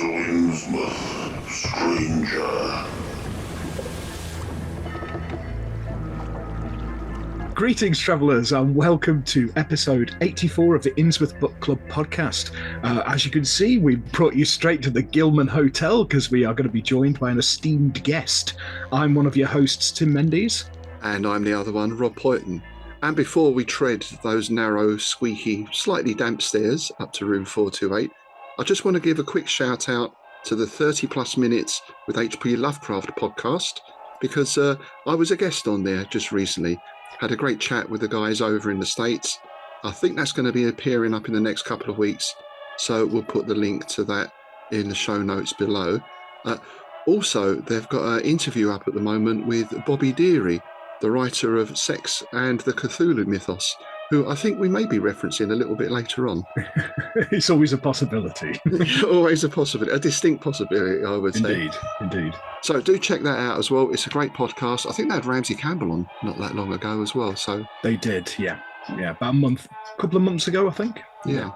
to Innsmouth, stranger. Greetings, travellers, and welcome to episode 84 of the Innsmouth Book Club podcast. As you can see, we brought you straight to the Gilman Hotel because we are going to be joined by an esteemed guest. I'm one of your hosts, Tim Mendes. And I'm the other one, Rob Poyton. And before we tread those narrow, squeaky, slightly damp stairs up to room 428, I just want to give a quick shout out to the 30 plus minutes with H.P. Lovecraft podcast, because I was a guest on there just recently. Had a great chat with the guys over in the States. I think that's going to be appearing up in the next couple of weeks, so we'll put the link to that in the show notes below. Also, they've got an interview up at the moment with Bobby Deary, the writer of Sex and the Cthulhu Mythos, who I think we may be referencing a little bit later on. It's always a possibility. Always a possibility, a distinct possibility, I would say. Indeed. So do check that out as well. It's a great podcast. I think they had Ramsey Campbell on not that long ago as well. So they did, yeah, about a couple of months ago, I think. Yeah.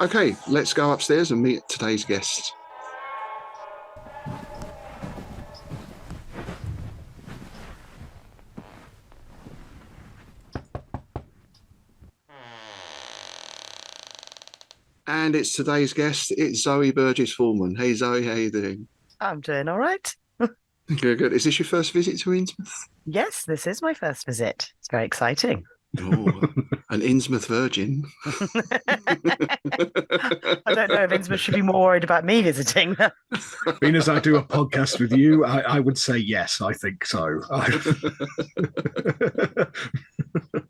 Okay, let's go upstairs and meet today's guests. And it's today's guest. It's Zoe Burgess Foreman. Hey Zoe, how you doing? I'm doing all right. Good. Is this your first visit to Innsmouth? Yes, this is my first visit. It's very exciting. Oh, an Innsmouth virgin. I don't know if Innsmouth should be more worried about me visiting. Being as I do a podcast with you, I would say yes, I think so.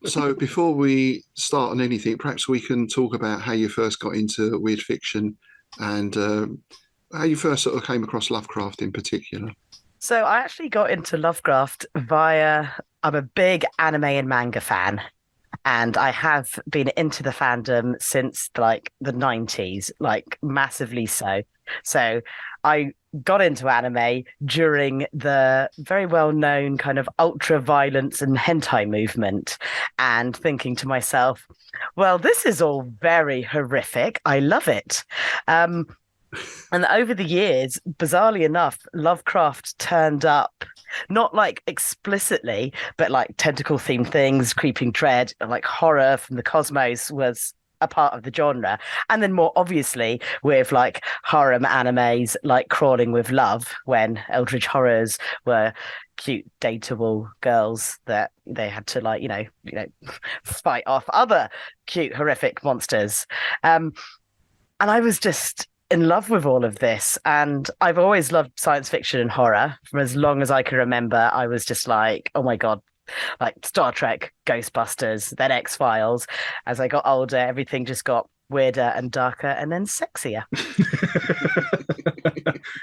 So before we start on anything, perhaps we can talk about how you first got into weird fiction and how you first sort of came across Lovecraft in particular. So I actually got into Lovecraft via, I'm a big anime and manga fan, and I have been into the fandom since like the 90s, like massively so. So I got into anime during the very well-known kind of ultra-violence and hentai movement, and thinking to myself, well, this is all very horrific. I love it. And over the years, bizarrely enough, Lovecraft turned up, not like explicitly, but like tentacle themed things, creeping dread, like horror from the cosmos was a part of the genre. And then more obviously with like harem animes like Crawling with Love, when eldritch horrors were cute dateable girls that they had to like, you know, fight off other cute horrific monsters. And I was just in love with all of this, and I've always loved science fiction and horror from as long as I can remember. I was just like, oh my god, like Star Trek, Ghostbusters, then X-Files. As I got older, everything just got weirder and darker and then sexier.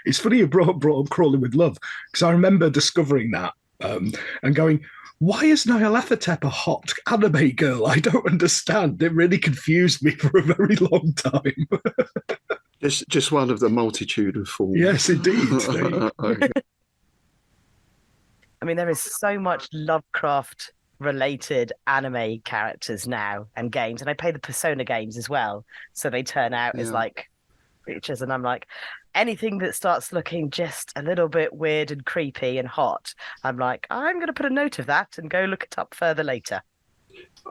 It's funny you brought up Crawling with Love, because I remember discovering that and going, why is Nyarlathotep a hot anime girl? I don't understand. It really confused me for a very long time. Just one of the multitude of forms. Yes, indeed. Okay. I mean, there is so much Lovecraft-related anime characters now and games, and I play the Persona games as well, so they turn out as like creatures, and I'm like, anything that starts looking just a little bit weird and creepy and hot, I'm like, I'm going to put a note of that and go look it up further later.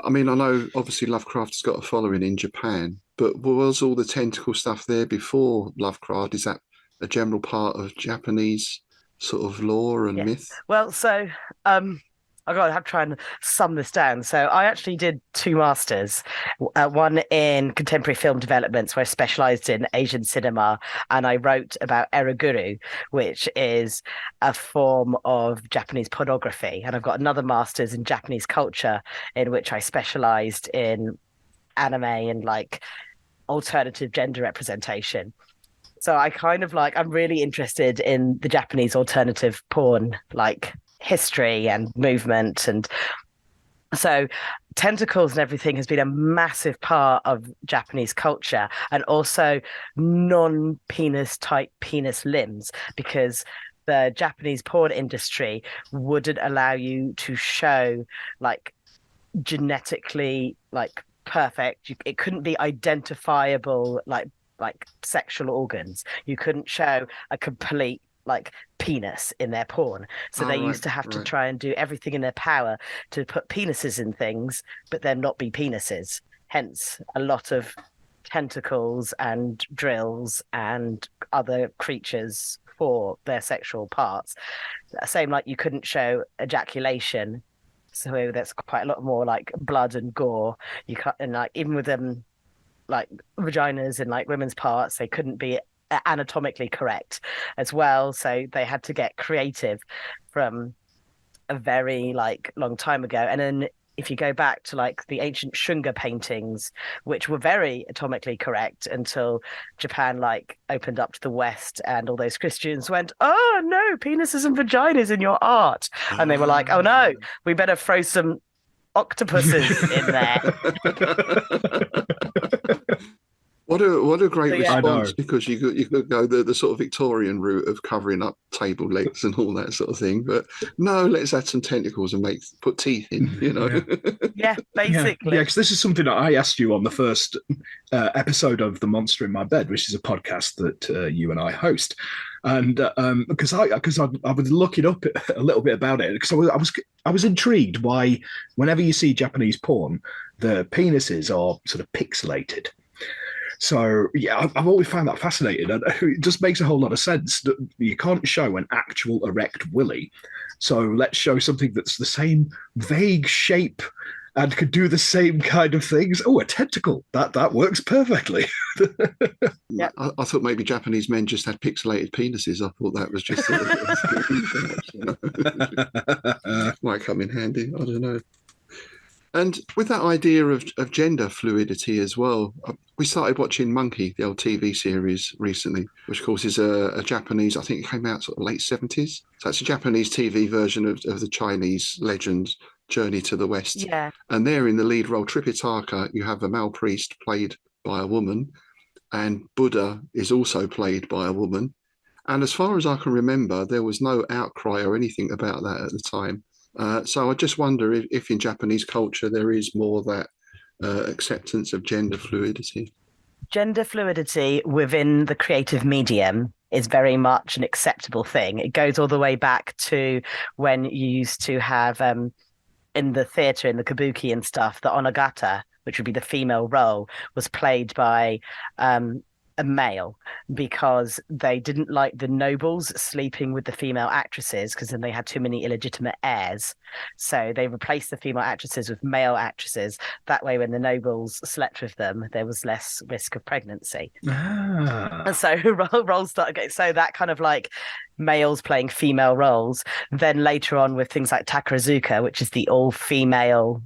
I mean, I know obviously Lovecraft's got a following in Japan, but was all the tentacle stuff there before Lovecraft? Is that a general part of Japanese sort of lore and myth? Well, so I've got to try and sum this down. So I actually did 2 masters, one in contemporary film developments where I specialised in Asian cinema, and I wrote about eroguru, which is a form of Japanese pornography. And I've got another master's in Japanese culture in which I specialised in anime and like alternative gender representation. So I kind of like, I'm really interested in the Japanese alternative porn, like history and movement. And so tentacles and everything has been a massive part of Japanese culture, and also non-penis type penis limbs, because the Japanese porn industry wouldn't allow you to show like genetically like perfect. It couldn't be identifiable like like sexual organs. You couldn't show a complete like penis in their porn. So they used to have to try and do everything in their power to put penises in things, but then not be penises. Hence a lot of tentacles and drills and other creatures for their sexual parts. Same like you couldn't show ejaculation. So that's quite a lot more like blood and gore. You can't, and like even with them like vaginas and like women's parts, they couldn't be anatomically correct as well. So they had to get creative from a very like long time ago. And then if you go back to like the ancient Shunga paintings, which were very anatomically correct until Japan like opened up to the West and all those Christians went, oh no, penises and vaginas in your art. And they were like, oh no, we better throw some octopuses in there. What a great So, response, because you could go the sort of Victorian route of covering up table legs and all that sort of thing, but no, let's add some tentacles and put teeth in, you know. Yeah, basically. Yeah, because this is something that I asked you on the first episode of The Monster in My Bed, which is a podcast that you and I host. And because I was looking up a little bit about it, because I was intrigued why whenever you see Japanese porn, the penises are sort of pixelated. So yeah, I've always found that fascinating, and it just makes a whole lot of sense that you can't show an actual erect willy. So let's show something that's the same vague shape and could do the same kind of things. Oh, a tentacle. That works perfectly. Yeah. I thought maybe Japanese men just had pixelated penises. I thought that was just might come in handy. I don't know. And with that idea of gender fluidity as well, we started watching Monkey, the old TV series, recently, which of course is a Japanese, I think it came out sort of late 70s. So it's a Japanese TV version of the Chinese legend Journey to the West. Yeah. And there in the lead role, Tripitaka, you have a male priest played by a woman, and Buddha is also played by a woman. And as far as I can remember, there was no outcry or anything about that at the time. So I just wonder if in Japanese culture there is more that acceptance of gender fluidity. Gender fluidity within the creative medium is very much an acceptable thing. It goes all the way back to when you used to have in the theatre, in the kabuki and stuff, the onagata, which would be the female role, was played by a male, because they didn't like the nobles sleeping with the female actresses, because then they had too many illegitimate heirs. So they replaced the female actresses with male actresses. That way, when the nobles slept with them, there was less risk of pregnancy. And so roles started getting, so that kind of like males playing female roles. Then later on with things like Takarazuka, which is the all-female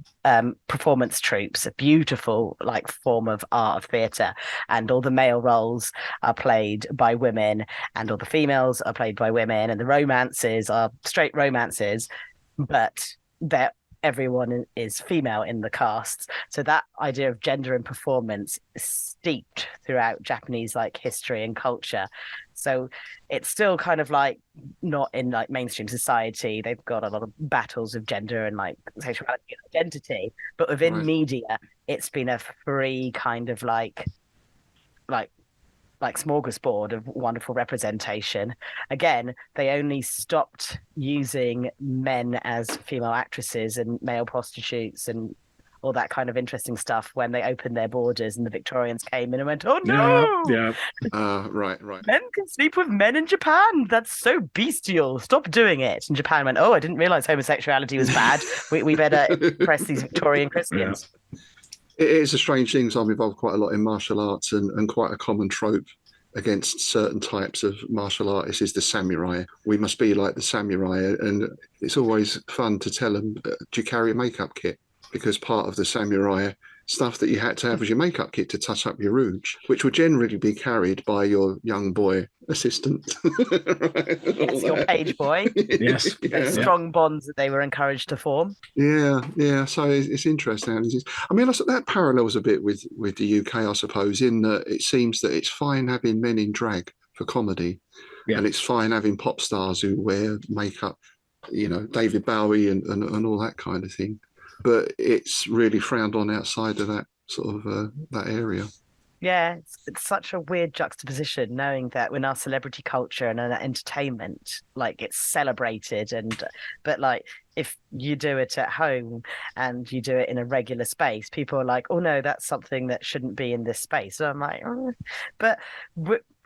performance troops, a beautiful like form of art of theatre, and all the male roles are played by women and all the females are played by women, and the romances are straight romances, but everyone is female in the casts. So that idea of gender and performance is steeped throughout Japanese like history and culture. So it's still kind of like not in like mainstream society. They've got a lot of battles of gender and like sexuality and identity, but within media, it's been a free kind of like smorgasbord of wonderful representation. Again, they only stopped using men as female actresses and male prostitutes and all that kind of interesting stuff when they opened their borders and the Victorians came in and went, oh no! Yeah. Right. Men can sleep with men in Japan. That's so bestial. Stop doing it. And Japan went, oh, I didn't realize homosexuality was bad. We better impress these Victorian Christians. Yeah. It is a strange thing. So I'm involved quite a lot in martial arts, and quite a common trope against certain types of martial artists is the samurai. We must be like the samurai. And it's always fun to tell them, do you carry a makeup kit? Because part of the samurai stuff that you had to have was your makeup kit to touch up your rouge, which would generally be carried by your young boy assistant. Right? Yes, your page boy. Yes. Those strong bonds that they were encouraged to form. Yeah. So it's interesting. I mean, that parallels a bit with the UK, I suppose, in that it seems that it's fine having men in drag for comedy, and it's fine having pop stars who wear makeup, David Bowie and all that kind of thing. But it's really frowned on outside of that sort of that area. Yeah, it's such a weird juxtaposition knowing that in our celebrity culture and in entertainment, like it's celebrated but like if you do it at home and you do it in a regular space, people are like, oh no, that's something that shouldn't be in this space. So I'm like, oh. But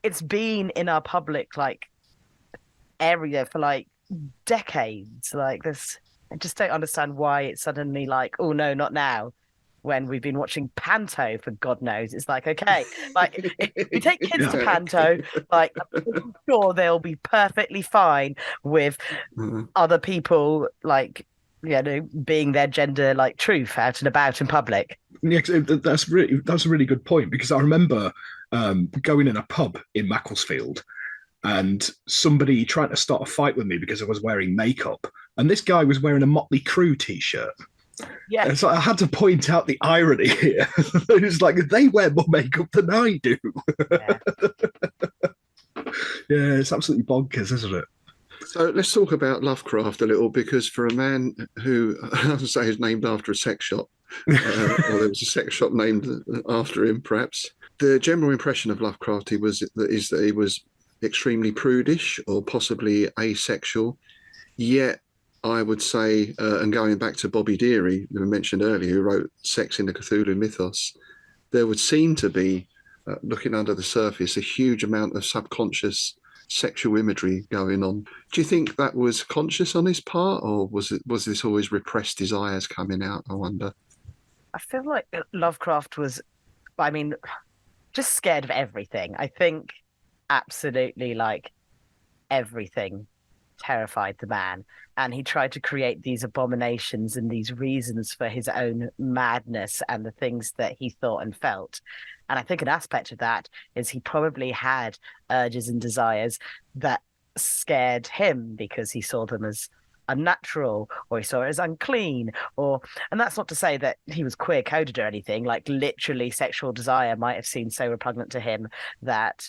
it's been in our public like area for like decades. Like this, I just don't understand why it's suddenly like, oh no, not now. When we've been watching Panto for God knows, it's like, okay, like if we take kids to Panto, like I'm sure they'll be perfectly fine with other people like, you know, being their gender like truth out and about in public. Yeah, that's a really good point, because I remember going in a pub in Macclesfield and somebody trying to start a fight with me because I was wearing makeup, and this guy was wearing a Motley Crue t-shirt. Yeah. And so I had to point out the irony here. It's like they wear more makeup than I do. Yeah. Yeah, it's absolutely bonkers, isn't it? So let's talk about Lovecraft a little, because for a man who, I would say, is named after a sex shop, or there was a sex shop named after him, perhaps, the general impression of Lovecraft is that he was extremely prudish or possibly asexual. Yet I would say, and going back to Bobby Deary, who we mentioned earlier, who wrote Sex in the Cthulhu Mythos, there would seem to be, looking under the surface, a huge amount of subconscious sexual imagery going on. Do you think that was conscious on his part, or was this always repressed desires coming out, I wonder? I feel like Lovecraft was, I mean, just scared of everything. I think absolutely like everything terrified the man, and he tried to create these abominations and these reasons for his own madness and the things that he thought and felt. And I think an aspect of that is he probably had urges and desires that scared him because he saw them as unnatural, or he saw it as unclean, and that's not to say that he was queer coded or anything. Like literally sexual desire might have seemed so repugnant to him that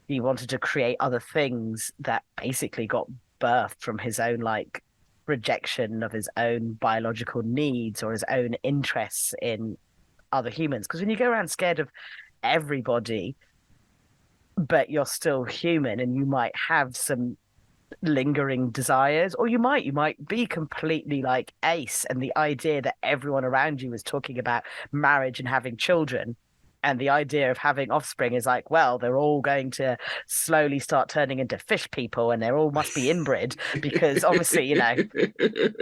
he wanted to create other things that basically got birthed from his own like rejection of his own biological needs or his own interests in other humans. Because when you go around scared of everybody, but you're still human and you might have some lingering desires, or you might be completely like ace, and the idea that everyone around you is talking about marriage and having children, and the idea of having offspring is like, well, they're all going to slowly start turning into fish people and they're all must be inbred because obviously, you know,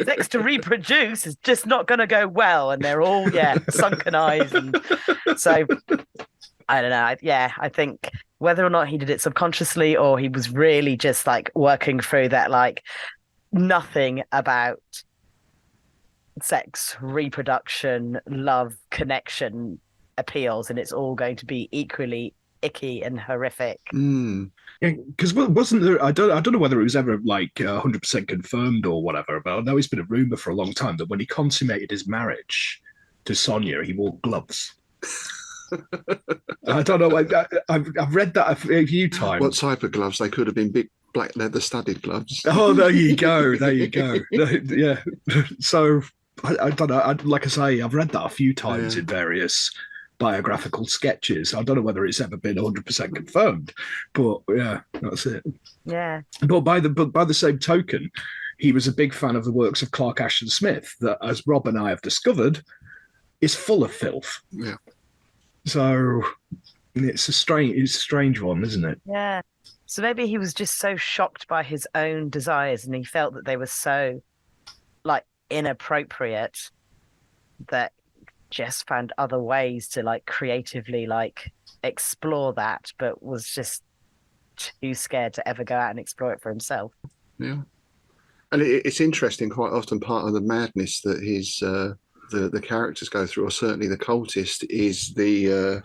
sex to reproduce is just not going to go well. And they're all, sunken eyes. And so I don't know. I think whether or not he did it subconsciously or he was really just like working through that, like nothing about sex, reproduction, love, connection appeals, and it's all going to be equally icky and horrific. Because wasn't there? I don't know whether it was ever like 100% confirmed or whatever, but I know it's been a rumor for a long time that when he consummated his marriage to Sonia, he wore gloves. I don't know. I've read that a few times. What type of gloves? They could have been big black leather studded gloves. Oh, there you go. Yeah. So I don't know. Like I say, I've read that a few times in various biographical sketches. I don't know whether it's ever been 100% confirmed, but yeah, that's it. Yeah. But by the same token, he was a big fan of the works of Clark Ashton Smith, that, as Rob and I have discovered, is full of filth. Yeah. So it's a strange one, isn't it? Yeah. So maybe he was just so shocked by his own desires, and he felt that they were so like inappropriate that just found other ways to like creatively like explore that, but was just too scared to ever go out and explore it for himself. Yeah. And it's interesting, quite often part of the madness that his the characters go through, or certainly the cultist, is the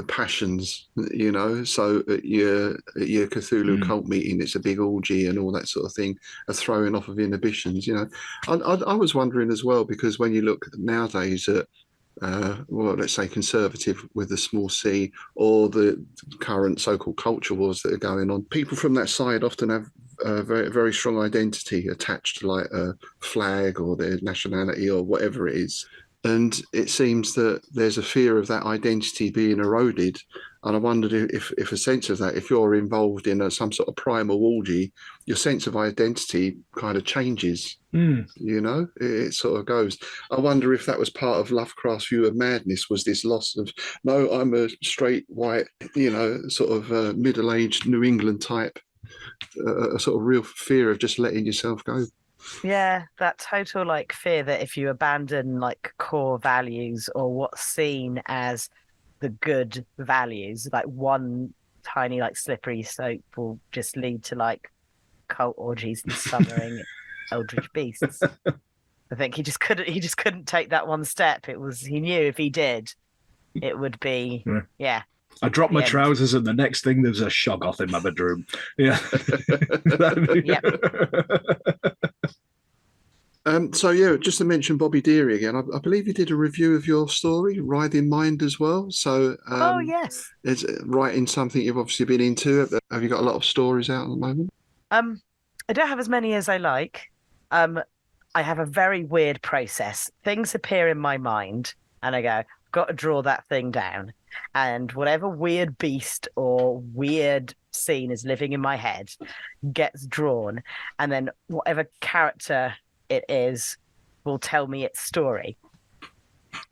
passions, you know. So at your Cthulhu cult meeting, it's a big orgy and all that sort of thing, a throwing off of inhibitions, you know. I was wondering as well, because when you look nowadays at let's say conservative with a small c, or the current so-called culture wars that are going on, people from that side often have a very, very strong identity attached to like a flag or their nationality or whatever it is. And it seems that there's a fear of that identity being eroded. And I wondered if a sense of that, if you're involved in some sort of primal orgy, your sense of identity kind of changes. You know, it sort of goes. I wonder if that was part of Lovecraft's view of madness, was this loss of, no, I'm a straight, white, you know, sort of middle-aged New England type, a sort of real fear of just letting yourself go. Yeah, that total like fear that if you abandon like core values or what's seen as the good values, like one tiny like slippery slope will just lead to like cult orgies and summering eldritch beasts. I think he just couldn't take that one step. He knew if he did, it would be yeah. I dropped my end. trousers, and the next thing there's a shoggoth in my bedroom. Yeah. So yeah, just to mention Bobby Deary again, I believe you did a review of your story, Writhing Mind, as well. So oh yes, is writing something you've obviously been into? Have you got a lot of stories out at the moment? I don't have as many as I like. I have a very weird process. Things appear in my mind, and I go, got to draw that thing down. And whatever weird beast or weird scene is living in my head gets drawn, and then whatever character it is will tell me its story.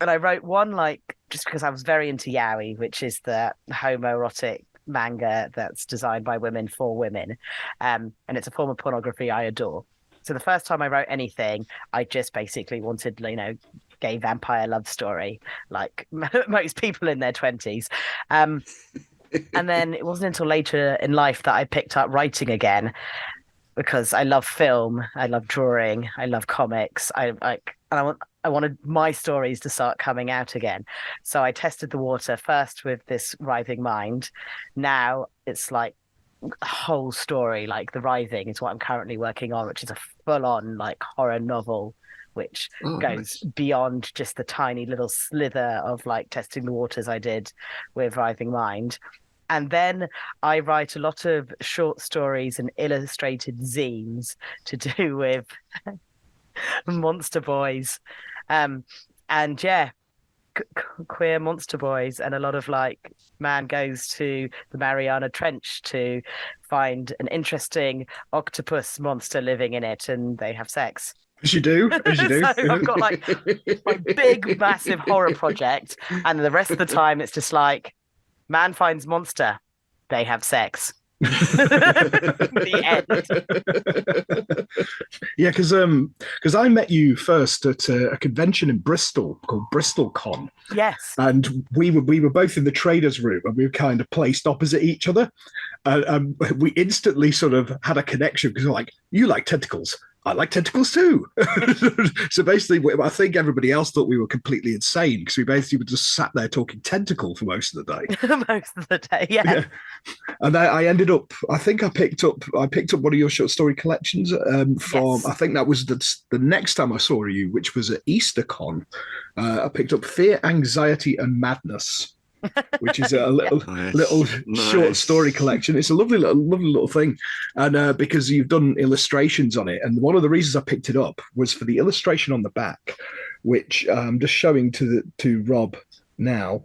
And I wrote one, like, just because I was very into yaoi, which is the homoerotic manga that's designed by women for women, and it's a form of pornography I adore. So the first time I wrote anything, I just basically wanted, you know, gay vampire love story, like most people in their 20s. And then it wasn't until later in life that I picked up writing again, because I love film, I love drawing, I love comics. I wanted my stories to start coming out again. So I tested the water first with this Writhing Mind. Now it's like a whole story, like The Writhing is what I'm currently working on, which is a full-on like horror novel, which goes beyond just the tiny little slither of like testing the waters I did with Writhing Mind. And then I write a lot of short stories and illustrated zines to do with monster boys. And yeah, queer monster boys, and a lot of like man goes to the Mariana Trench to find an interesting octopus monster living in it, and they have sex. As you do. So I've got like my big, massive horror project, and the rest of the time it's just like man finds monster, they have sex. The end. Yeah, because I met you first at a convention in Bristol called Bristol Con. Yes. And we were both in the traders room, and we were kind of placed opposite each other. We instantly sort of had a connection, because we're like, you like tentacles, I like tentacles too. So basically, I think everybody else thought we were completely insane, because we basically were just sat there talking tentacle for most of the day. Most of the day, yeah. And I ended up, I think I picked up one of your short story collections from, yes. I think that was the next time I saw you, which was at EasterCon. I picked up Fear, Anxiety and Madness, which is a little short story collection. It's a lovely little thing, and because you've done illustrations on it, and one of the reasons I picked it up was for the illustration on the back, which I'm just showing to Rob now.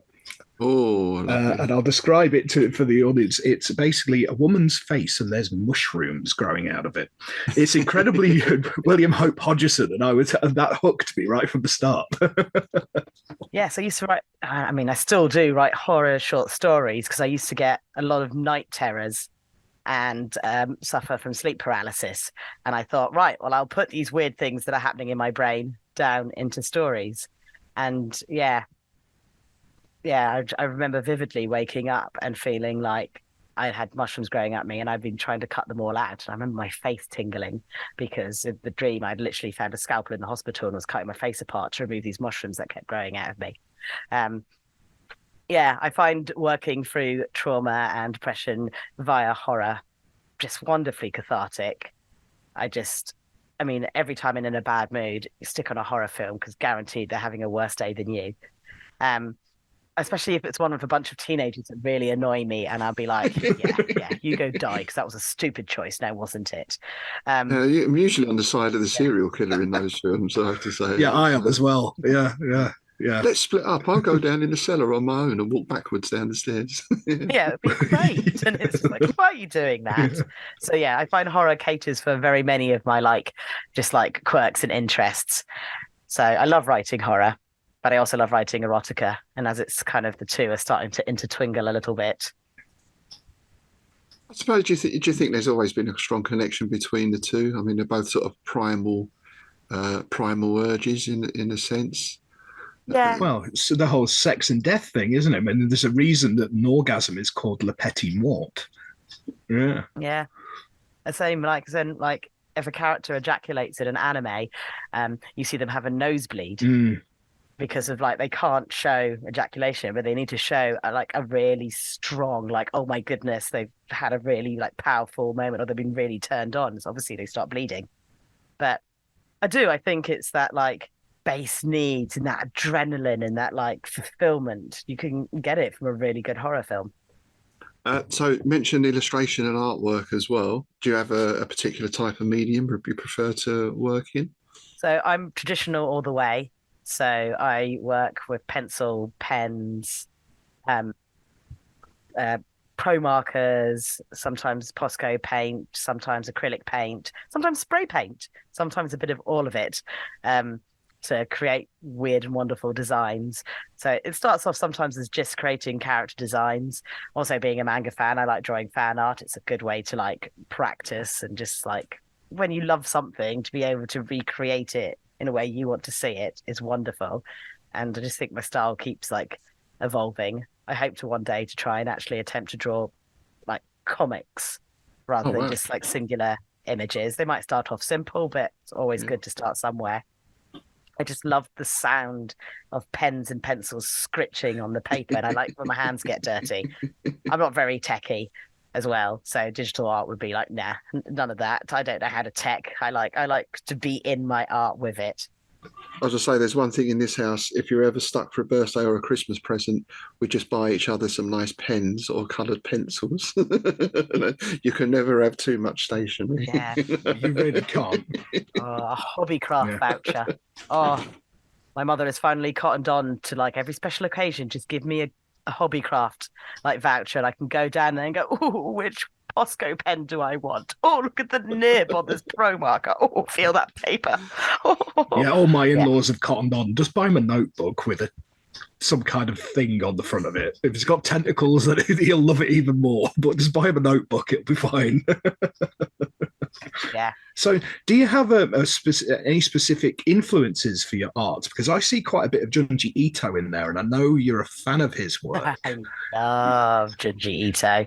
And I'll describe it for the audience. It's basically a woman's face, and there's mushrooms growing out of it. It's incredibly William Hope Hodgson, and that hooked me right from the start. Yes, I used to write. I mean, I still do write horror short stories, because I used to get a lot of night terrors and suffer from sleep paralysis. And I thought, right, well, I'll put these weird things that are happening in my brain down into stories. And I remember vividly waking up and feeling like I had mushrooms growing at me, and I'd been trying to cut them all out. And I remember my face tingling, because in the dream I'd literally found a scalpel in the hospital and was cutting my face apart to remove these mushrooms that kept growing out of me. I find working through trauma and depression via horror just wonderfully cathartic. Every time I'm in a bad mood, you stick on a horror film, because guaranteed they're having a worse day than you. Especially if it's one with a bunch of teenagers that really annoy me, and I'll be like, yeah, you go die, because that was a stupid choice now, wasn't it? I'm usually on the side of the serial killer in those films, I have to say. Yeah, I am as well. Yeah. Yeah. Let's split up. I'll go down in the cellar on my own and walk backwards down the stairs. Yeah, it'd be great. And it's like, why are you doing that? So yeah, I find horror caters for very many of my just quirks and interests. So I love writing horror, but I also love writing erotica. And as it's kind of the two are starting to intertwingle a little bit. I suppose, do you think there's always been a strong connection between the two? I mean, they're both sort of primal urges in a sense. Yeah. Well, it's the whole sex and death thing, isn't it? I mean, there's a reason that an orgasm is called le petit mort. Yeah. Yeah. The same, if a character ejaculates in an anime, you see them have a nosebleed because of they can't show ejaculation, but they need to show a really strong, oh my goodness, they've had a really powerful moment, or they've been really turned on. So obviously they start bleeding. But I think it's that base needs and that adrenaline and that fulfillment. You can get it from a really good horror film. So mention illustration and artwork as well. Do you have a particular type of medium you prefer to work in? So I'm traditional all the way. So I work with pencil, pens, pro markers, sometimes Posco paint, sometimes acrylic paint, sometimes spray paint, sometimes a bit of all of it. To create weird and wonderful designs. So it starts off sometimes as just creating character designs. Also, being a manga fan, I like drawing fan art. It's a good way to practice and just when you love something, to be able to recreate it in a way you want to see it is wonderful. And I just think my style keeps evolving. I hope to one day to try and actually attempt to draw comics rather than just singular images. They might start off simple, but it's always good to start somewhere. I just love the sound of pens and pencils scritching on the paper, and I like when my hands get dirty. I'm not very techie as well, so digital art would be nah, none of that. I don't know how to tech. I like to be in my art with it. I was just say, there's one thing in this house. If you're ever stuck for a birthday or a Christmas present, we just buy each other some nice pens or coloured pencils. You can never have too much stationery. Yeah, you really can't. A hobbycraft voucher. Oh, my mother has finally cottoned on to every special occasion. Just give me a hobbycraft voucher, and I can go down there and go, ooh, which Posco pen do I want? Oh, look at the nib on this pro marker. Oh, feel that paper. Yeah, all my in-laws have cottoned on. Just buy him a notebook with some kind of thing on the front of it. If it's got tentacles, then he'll love it even more. But just buy him a notebook, it'll be fine. Yeah. So do you have any specific influences for your art? Because I see quite a bit of Junji Ito in there, and I know you're a fan of his work. I love Junji Ito.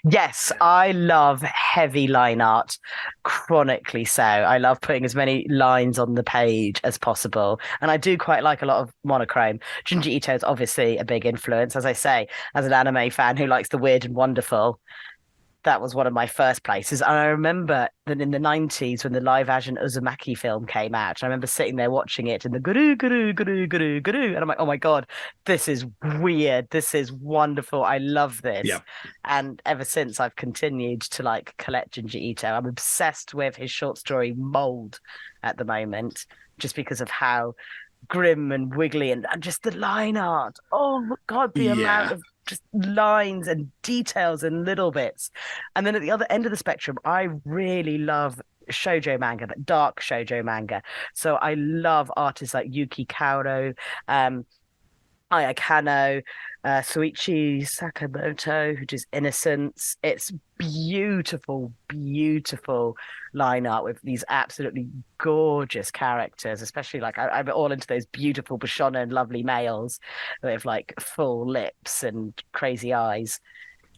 Yes, I love heavy line art, chronically so. I love putting as many lines on the page as possible. And I do quite like a lot of monochrome. Junji Ito is obviously a big influence, as I say, as an anime fan who likes the weird and wonderful. That was one of my first places. And I remember that in the 90s when the live action Uzumaki film came out, I remember sitting there watching it and the guru, guru, guru, guru, guru. And I'm like, oh my God, this is weird. This is wonderful. I love this. Yeah. And ever since I've continued to collect Junji Ito. I'm obsessed with his short story Mold at the moment, just because of how grim and wiggly and just the line art. Oh God, the amount of just lines and details and little bits. And then at the other end of the spectrum, I really love shoujo manga, but dark shoujo manga. So I love artists like Yuki Kaoru, Aya Kano, Suichi Sakamoto, who does Innocence. It's beautiful, beautiful line art with these absolutely gorgeous characters, especially I'm all into those beautiful Bashonen lovely males with full lips and crazy eyes.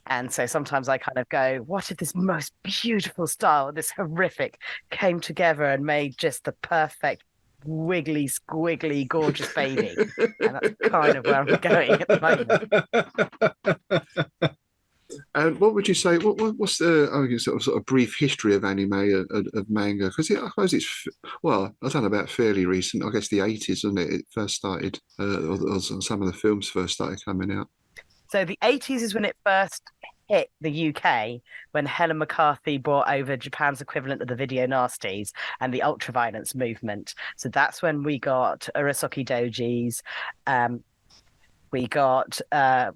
And so sometimes I kind of go, what if this most beautiful style, this horrific, came together and made just the perfect wiggly, squiggly, gorgeous baby? And that's kind of where I'm going at the moment. And what would you say? What's the sort of brief history of anime, of manga? Because I suppose it's I don't know about fairly recent. I guess the 80s, isn't it? It first started, or some of the films first started coming out. So the 80s is when it first hit the UK when Helen McCarthy brought over Japan's equivalent of the video nasties and the ultraviolence movement. So that's when we got Urusaki Dojis. We got the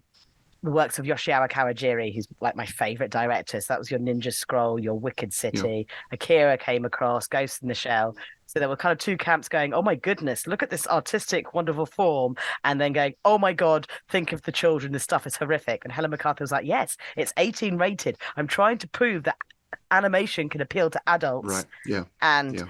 works of Yoshiawa Kawajiri, who's like my favorite director. So that was your Ninja Scroll, your Wicked City. Akira came across, Ghost in the Shell. So there were kind of two camps going, oh my goodness, look at this artistic, wonderful form. And then going, oh my God, think of the children. This stuff is horrific. And Helen McCarthy was like, yes, it's 18 rated. I'm trying to prove that animation can appeal to adults. Right. Yeah. And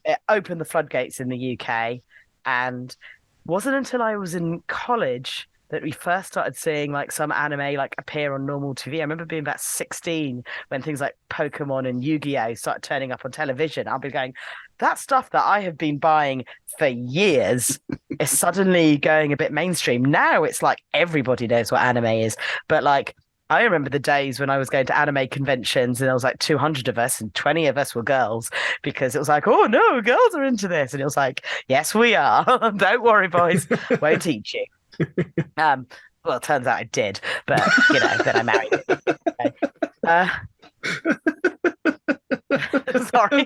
it opened the floodgates in the UK. And wasn't until I was in college that we first started seeing like some anime like appear on normal TV. I remember being about 16 when things like Pokemon and Yu-Gi-Oh started turning up on television. I'll be going, that stuff that I have been buying for years is suddenly going a bit mainstream. Now it's like everybody knows what anime is. But like, I remember the days when I was going to anime conventions and there was like 200 of us and 20 of us were girls because it was like, oh no, girls are into this. And it was like, yes, we are. Don't worry, boys. Won't teach you. Well, it turns out I did, but then I married. Sorry.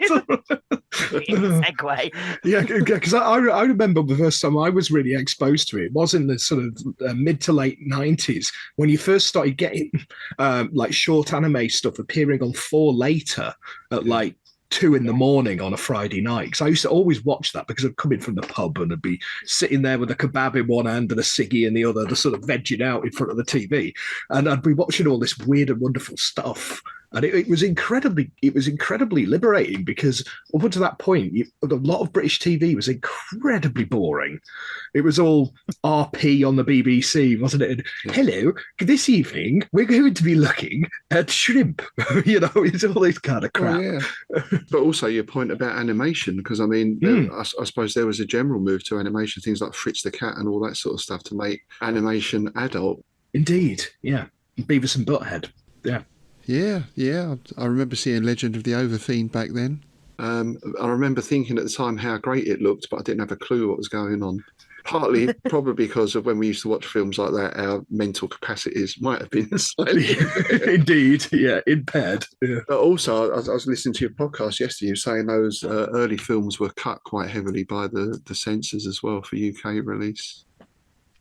Segue. Yeah, because I remember the first time I was really exposed to it was in the sort of mid to late 90s when you first started getting like short anime stuff appearing on 4 Later at like 2 a.m. on a Friday night, because I used to always watch that because I'd come in from the pub and I'd be sitting there with a kebab in one hand and a ciggy in the other, just sort of vegging out in front of the TV, and I'd be watching all this weird and wonderful stuff. And it was incredibly liberating because up until that point, a lot of British TV was incredibly boring. It was all RP on the BBC, wasn't it? And, hello, this evening we're going to be looking at shrimp. It's all this kind of crap. Oh, yeah. But also your point about animation, because I mean, I suppose there was a general move to animation, things like Fritz the Cat and all that sort of stuff to make animation adult. Indeed, yeah. Beavis and Butthead, yeah. Yeah. I remember seeing Legend of the Overfiend back then. I remember thinking at the time how great it looked, but I didn't have a clue what was going on. Partly probably because of when we used to watch films like that, our mental capacities might have been slightly indeed, yeah, impaired. Yeah. But also, I was listening to your podcast yesterday. You were saying those early films were cut quite heavily by the censors as well for UK release.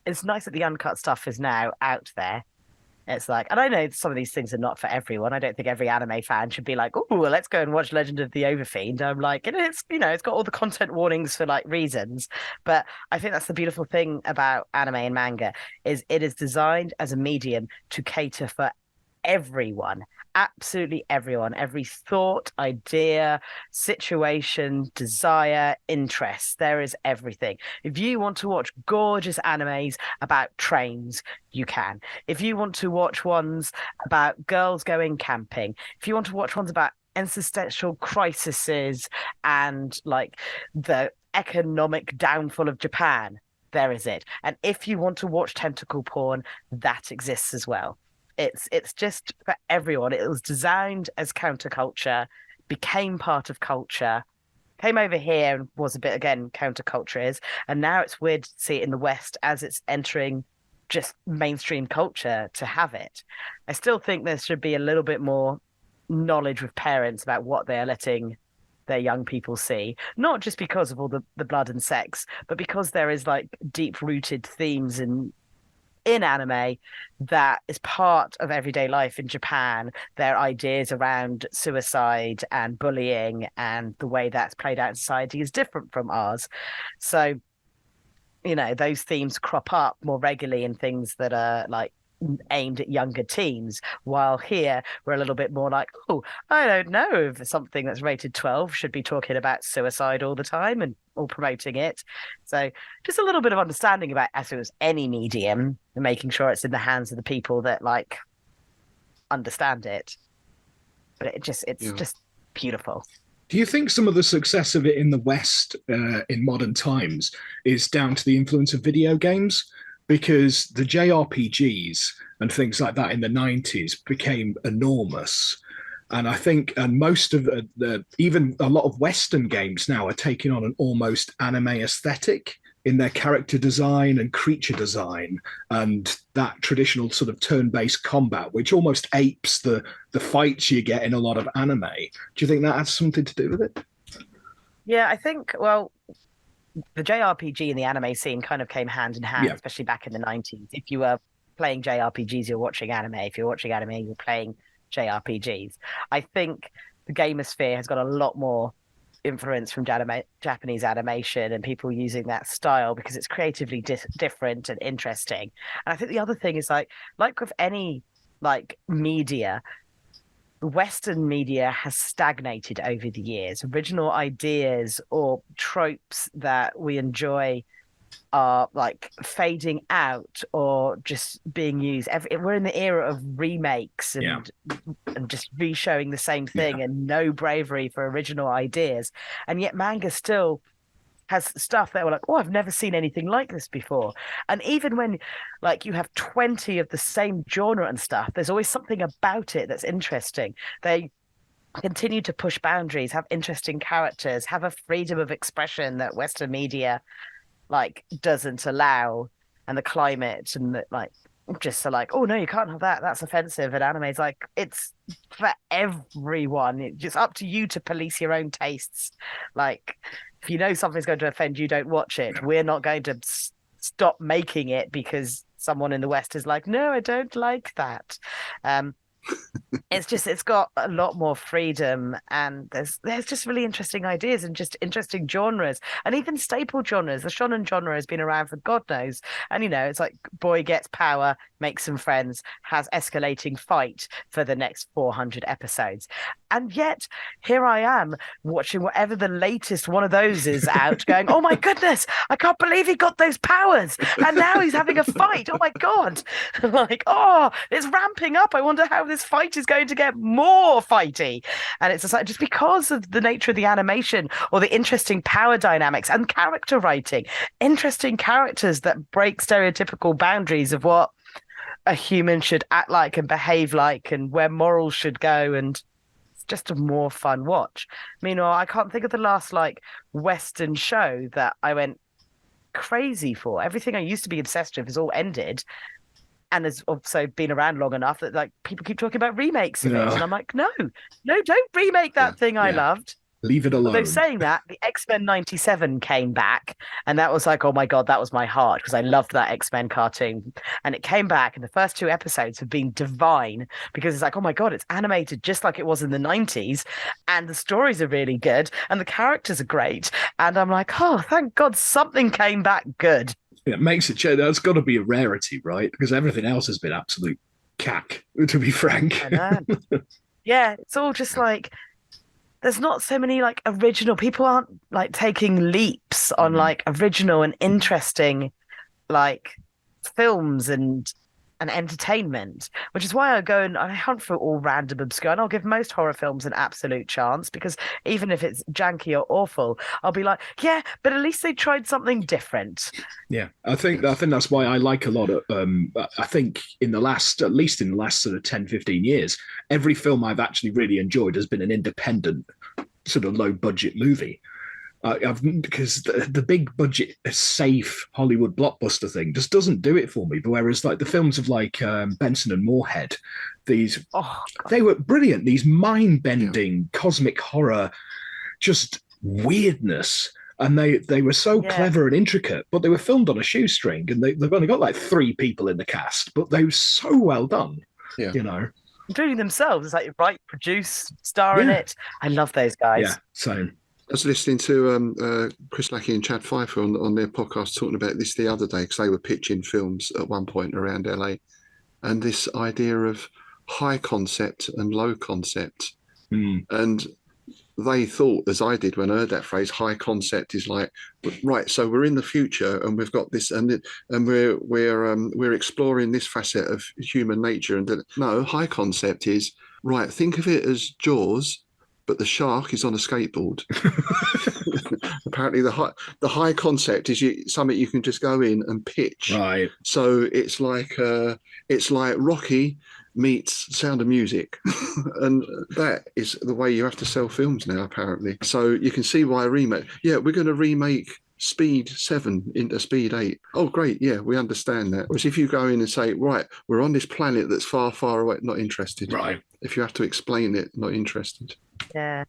It's nice that the uncut stuff is now out there. It's like, and I know some of these things are not for everyone. I don't think every anime fan should be like, oh, well, let's go and watch Legend of the Overfiend. I'm like, it's got all the content warnings for like reasons. But I think that's the beautiful thing about anime and manga is it is designed as a medium to cater for everyone, absolutely everyone, every thought, idea, situation, desire, interest. There is everything. If you want to watch gorgeous animes about trains, you can. If you want to watch ones about girls going camping, if you want to watch ones about existential crises and like the economic downfall of Japan, there is it. And if you want to watch tentacle porn, that exists as well. It's just for everyone. It was designed as counterculture, became part of culture, came over here and was a bit, again, counterculture is, and now it's weird to see it in the West as it's entering just mainstream culture to have it. I still think there should be a little bit more knowledge with parents about what they are letting their young people see, not just because of all the blood and sex, but because there is like deep-rooted themes in anime that is part of everyday life in Japan. Their ideas around suicide and bullying and the way that's played out in society is different from ours. So, those themes crop up more regularly in things that are like aimed at younger teens, while here we're a little bit more like, oh, I don't know if something that's rated 12 should be talking about suicide all the time and or promoting it. So just a little bit of understanding about, as it was any medium, and making sure it's in the hands of the people that like understand it. But it's just beautiful. Do you think some of the success of it in the West in modern times is down to the influence of video games? Because the JRPGs and things like that in the 90s became enormous. And I think most of even a lot of Western games now are taking on an almost anime aesthetic in their character design and creature design, and that traditional sort of turn-based combat, which almost apes the fights you get in a lot of anime. Do you think that has something to do with it? Yeah, I think, well, the JRPG and the anime scene kind of came hand in hand, Yeah. especially back in the 90s. If you were playing JRPGs, you're watching anime. If you're watching anime, you're playing JRPGs. I think the gamosphere has got a lot more influence from Japanese animation and people using that style because it's creatively different and interesting. And I think the other thing is like with any like media, Western media has stagnated over the years. Original ideas or tropes that we enjoy are like fading out or just being used. We're in the era of remakes and just re-showing the same thing and no bravery for original ideas. And yet manga still has stuff that we're like, oh, I've never seen anything like this before. And even when like you have 20 of the same genre and stuff, there's always something about it that's interesting. They continue to push boundaries, have interesting characters, have a freedom of expression that Western media like doesn't allow, and the climate and the, like just so like, oh no, you can't have that, that's offensive. And anime is like, it's for everyone. It's just up to you to police your own tastes. Like if you know something's going to offend you, don't watch it. We're not going to stop making it because someone in the West is like, no, I don't like that. It's got a lot more freedom, and there's just really interesting ideas and just interesting genres, and even staple genres. The shonen genre has been around for God knows, and it's like boy gets power, makes some friends, has escalating fight for the next 400 episodes, and yet here I am watching whatever the latest one of those is out, going, oh my goodness, I can't believe he got those powers, and now he's having a fight. Oh my god, like, oh, it's ramping up. I wonder how this fight is going to get more fighty. And it's just because of the nature of the animation or the interesting power dynamics and character writing, interesting characters that break stereotypical boundaries of what a human should act like and behave like and where morals should go, and it's just a more fun watch. Meanwhile, I can't think of the last like Western show that I went crazy for. Everything I used to be obsessed with has all ended, and has also been around long enough that like people keep talking about remakes of it, and I'm like, no, don't remake that thing I loved. Leave it alone. Although saying that, the X-Men 97 came back, and that was like, oh my god, that was my heart, because I loved that X-Men cartoon, and it came back, and the first 2 episodes have been divine, because it's like, oh my god, it's animated just like it was in the 90s, and the stories are really good, and the characters are great, and I'm like, oh, thank god something came back good. It makes it change. That's got to be a rarity, right? Because everything else has been absolute cack, to be frank. I know. Yeah, it's all just like, there's not so many like original, people aren't like taking leaps on like original and interesting like films and entertainment, which is why I go and I hunt for all random obscure, and I'll give most horror films an absolute chance, because even if it's janky or awful, I'll be like, yeah, but at least they tried something different. Yeah, I think that's why I like a lot of I think at least in the last sort of 10-15 years, every film I've actually really enjoyed has been an independent sort of low budget movie. Because the big budget safe Hollywood blockbuster thing just doesn't do it for me. But whereas like the films of like Benson and Moorhead, they were brilliant. These mind-bending cosmic horror, just weirdness, and they were so clever and intricate. But they were filmed on a shoestring, and they've only got like 3 people in the cast, but they were so well done. Yeah, including themselves. It's like write, produce, star in it. I love those guys. Yeah, same. I was listening to Chris Lackey and Chad Pfeiffer on their podcast talking about this the other day, because they were pitching films at one point around LA, and this idea of high concept and low concept. And they thought, as I did when I heard that phrase, high concept is like, right, so we're in the future and we've got this, and we're exploring this facet of human nature. And no, high concept is, right, think of it as Jaws, but the shark is on a skateboard. Apparently, the high concept is something you can just go in and pitch. Right. So it's like Rocky meets Sound of Music, and that is the way you have to sell films now, apparently. So you can see why a remake. Yeah, we're going to remake Speed 7 into Speed 8. Oh, great. Yeah, we understand that. Whereas if you go in and say, right, we're on this planet that's far, far away, not interested. Right. If you have to explain it, not interested. Yeah.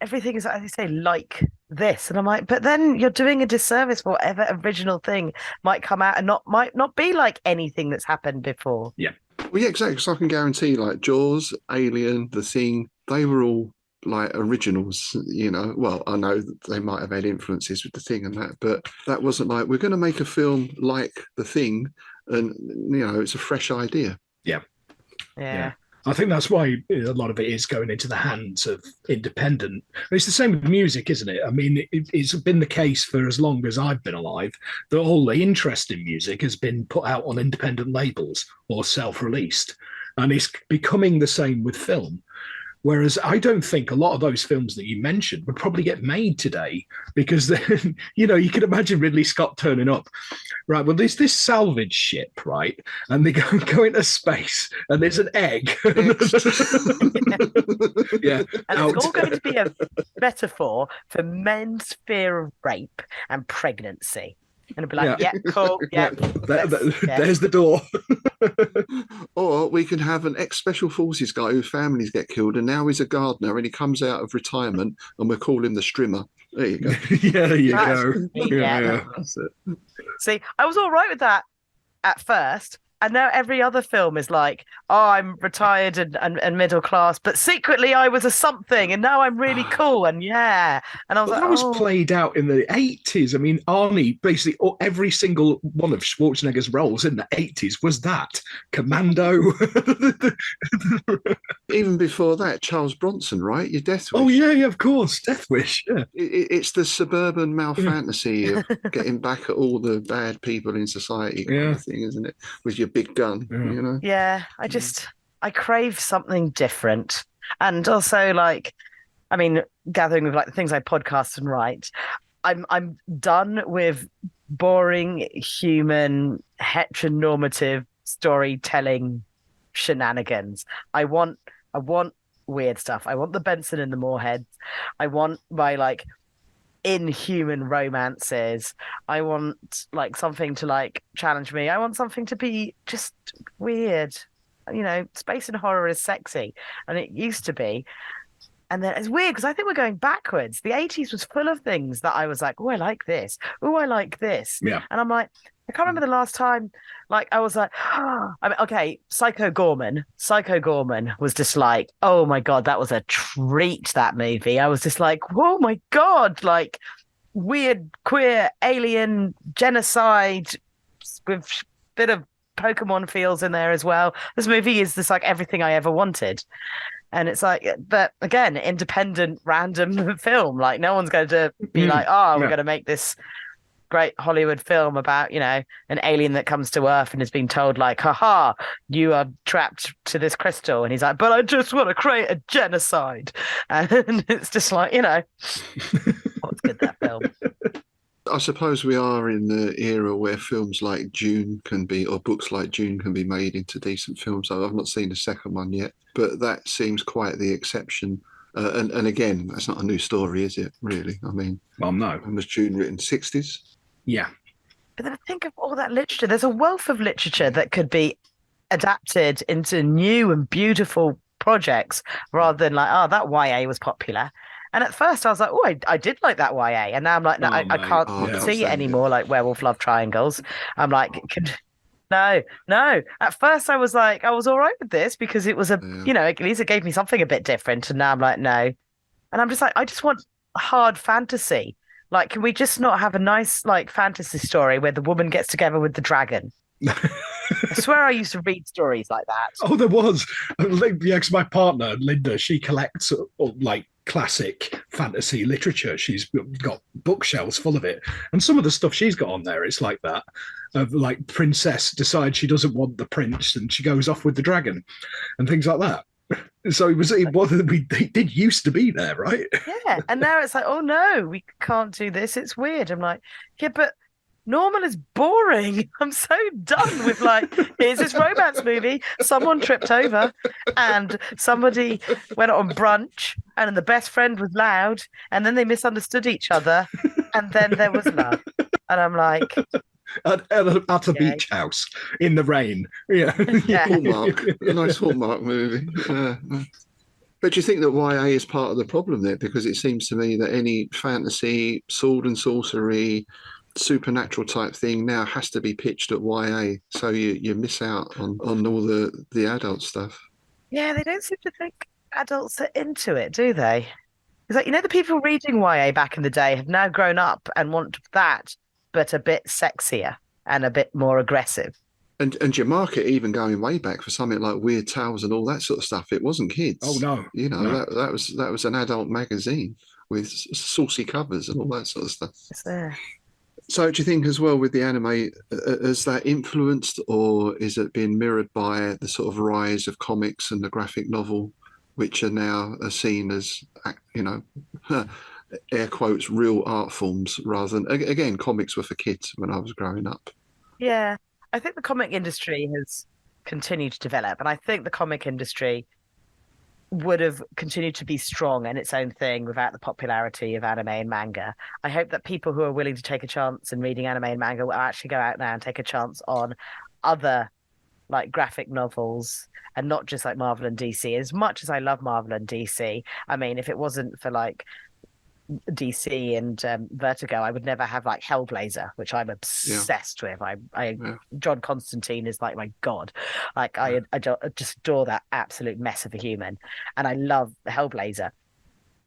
Everything is, as you say, like this. And I'm like, but then you're doing a disservice for whatever original thing might come out and might not be like anything that's happened before. Yeah. Well, yeah, exactly. So I can guarantee, like Jaws, Alien, The Thing, they were all like originals, you know. Well, I know that they might have had influences with The Thing and that, but that wasn't like, we're going to make a film like The Thing, and, you know, it's a fresh idea. Yeah. Yeah. I think that's why a lot of it is going into the hands of independent. It's the same with music, isn't it? I mean, it's been the case for as long as I've been alive that all the interest in music has been put out on independent labels or self-released. And it's becoming the same with film. Whereas I don't think a lot of those films that you mentioned would probably get made today because, then, you know, you can imagine Ridley Scott turning up. Right, well, there's this salvage ship, right? And they go into space and there's an egg. Yeah. And it's all going to be a metaphor for men's fear of rape and pregnancy. And it'll be like, yeah, cool, yeah. There's the door. Or we can have an ex-special forces guy whose families get killed and now he's a gardener and he comes out of retirement and we'll call him the Strimmer. There you go. Yeah, there you That's go. me, Yeah. That's it. See, I was all right with that at first. And now every other film is like, oh, I'm retired and middle class, but secretly I was a something, and now I'm really cool, and yeah. And I was Well, like, that was oh. played out in the 80s. I mean, Arnie, basically every single one of Schwarzenegger's roles in the 80s was that. Commando. Even before that, Charles Bronson, right? Your Death Wish. Oh, yeah, of course. Death Wish, yeah. It's the suburban male fantasy of getting back at all the bad people in society kind of thing, isn't it? With your big gun, you know? Yeah, I crave something different. And also, like, I mean, gathering with like the things I podcast and write, I'm done with boring human heteronormative storytelling shenanigans. I want weird stuff. I want the Benson and the Moorheads. I want my like inhuman romances. I want like something to like challenge me. I want something to be just weird. You know, space and horror is sexy, and it used to be. And then it's weird because I think we're going backwards. The 80s was full of things that I was like, oh, I like this. Oh, I like this. Yeah. And I'm like, I can't remember the last time, like, I was like, I mean, okay, Psycho Gorman was just like, oh my God, that was a treat, that movie. I was just like, oh my God, like, weird, queer, alien, genocide with a bit of Pokemon feels in there as well. This movie is just like everything I ever wanted. And it's like, but again, independent, random film. Like, no one's going to be like, oh, we're going to make this great Hollywood film about, you know, an alien that comes to Earth and is being told, like, haha, you are trapped to this crystal. And he's like, but I just want to create a genocide. And it's just like, you know, what's good, that film? I suppose we are in the era where films like Dune can be, or books like Dune can be made into decent films. I've not seen the second one yet, but that seems quite the exception. And again, that's not a new story, is it, really? I mean, Well, no. when was Dune written? 60s? Yeah. But then I think of all that literature. There's a wealth of literature that could be adapted into new and beautiful projects rather than like, oh, that YA was popular. And at first I was like, oh, I did like that YA. And now I'm like, no, I can't see it anymore, like Werewolf Love Triangles. I'm like, no. At first I was like, I was all right with this because it was you know, at least it gave me something a bit different. And now I'm like, no. And I'm just like, I just want hard fantasy. Like, can we just not have a nice, like, fantasy story where the woman gets together with the dragon? I swear I used to read stories like that. Oh, there was. Yeah, because my partner, Linda, she collects like classic fantasy literature. She's got bookshelves full of it. And some of the stuff she's got on there, it's like that. Of like princess decides she doesn't want the prince and she goes off with the dragon and things like that. So it did used to be there, right? Yeah. And now it's like, oh no, we can't do this. It's weird. I'm like, yeah, but normal is boring. I'm so done with like, here's this romance movie. Someone tripped over and somebody went on brunch and the best friend was loud and then they misunderstood each other And then there was love. And I'm like, at a Okay. beach house in the rain. Yeah. Yeah. Hallmark, a nice Hallmark movie. But do you think that YA is part of the problem there? Because it seems to me that any fantasy, sword and sorcery, supernatural type thing now has to be pitched at YA, so you miss out on all the adult stuff. Yeah, they don't seem to think adults are into it, do they? It's like, the people reading YA back in the day have now grown up and want that, but a bit sexier and a bit more aggressive. And your market even going way back for something like Weird Tales and all that sort of stuff, it wasn't kids. Oh no. No. That was an adult magazine with saucy covers and all that sort of stuff. It's there. So do you think as well with the anime, has that influenced, or is it being mirrored by the sort of rise of comics and the graphic novel, which are now seen as, air quotes, real art forms rather than, again, comics were for kids when I was growing up. Yeah, I think the comic industry has continued to develop, and I think the comic industry would have continued to be strong in its own thing without the popularity of anime and manga. I hope that people who are willing to take a chance in reading anime and manga will actually go out now and take a chance on other like graphic novels and not just like Marvel and DC. As much as I love Marvel and DC, I mean, if it wasn't for like DC and Vertigo, I would never have like Hellblazer, which I'm obsessed with. John Constantine is like my god. Like I just adore that absolute mess of a human, and I love Hellblazer.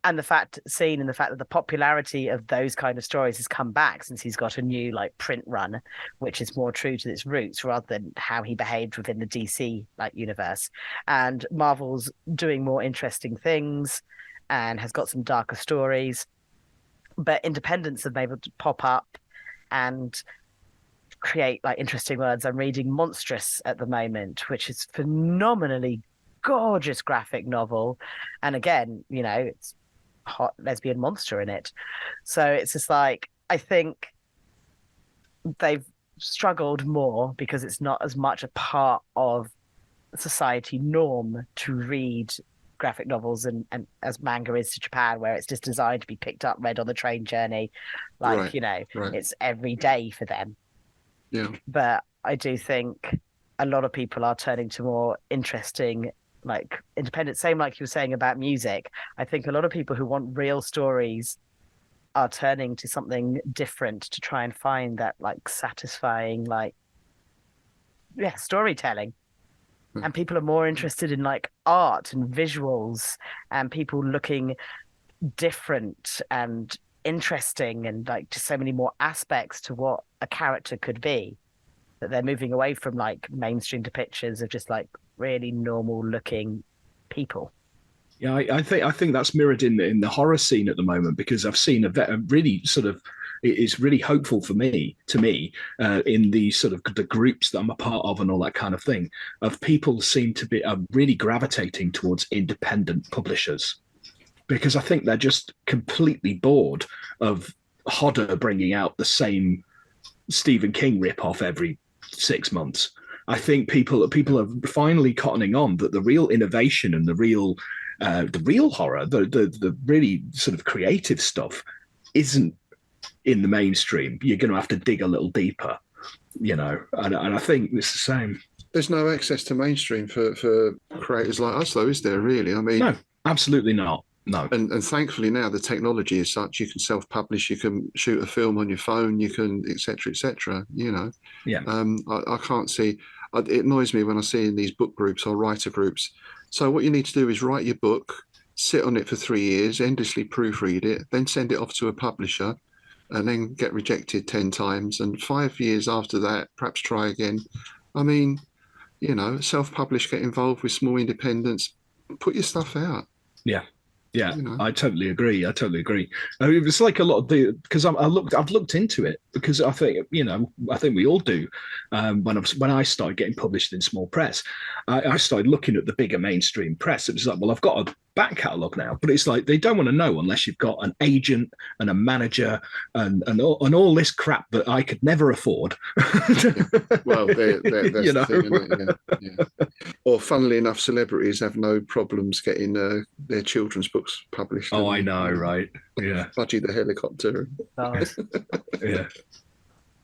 And the fact that the popularity of those kind of stories has come back since he's got a new like print run, which is more true to its roots rather than how he behaved within the DC like universe. And Marvel's doing more interesting things and has got some darker stories, but independents have been able to pop up and create like interesting words. I'm reading Monstrous at the moment, which is phenomenally gorgeous graphic novel, and again, it's hot lesbian monster in it. So it's just like, I think they've struggled more because it's not as much a part of society norm to read graphic novels and as manga is to Japan, where it's just designed to be picked up, read on the train journey, like right. It's every day for them. Yeah. But I do think a lot of people are turning to more interesting, like independent, same like you were saying about music. I think a lot of people who want real stories are turning to something different to try and find that like satisfying storytelling. And people are more interested in like art and visuals and people looking different and interesting and like just so many more aspects to what a character could be, that they're moving away from like mainstream depictions of just like really normal looking people. Yeah, I think that's mirrored in the horror scene at the moment, because I've seen a really sort of, it's really hopeful to me in the sort of the groups that I'm a part of and all that kind of thing, of people seem to be really gravitating towards independent publishers, because I think they're just completely bored of Hodder bringing out the same Stephen King ripoff every 6 months. I think people are finally cottoning on that the real innovation and the real horror, the really sort of creative stuff, isn't in the mainstream. You're going to have to dig a little deeper, and I think it's the same. There's no access to mainstream for creators like us, though, is there? Really? I mean, no, absolutely not. No. And thankfully now the technology is such, you can self-publish, you can shoot a film on your phone, you can et cetera, Yeah. I can't see. It annoys me when I see in these book groups or writer groups. So what you need to do is write your book, sit on it for 3 years, endlessly proofread it, then send it off to a publisher, and then get rejected 10 times. And 5 years after that, perhaps try again. I mean, self-publish, get involved with small independents, put your stuff out. Yeah. Yeah, I totally agree. I mean, it's like a lot of because I've looked into it, because I think we all do. When I started getting published in small press, I started looking at the bigger mainstream press. It was like, well, I've got to back catalogue now, but it's like they don't want to know unless you've got an agent and a manager and all this crap that I could never afford. Well, that's You know? the thing, isn't it? Yeah. Or, funnily enough, celebrities have no problems getting their children's books published. Oh, I know, right? Yeah, Budgie the Helicopter. God. yeah.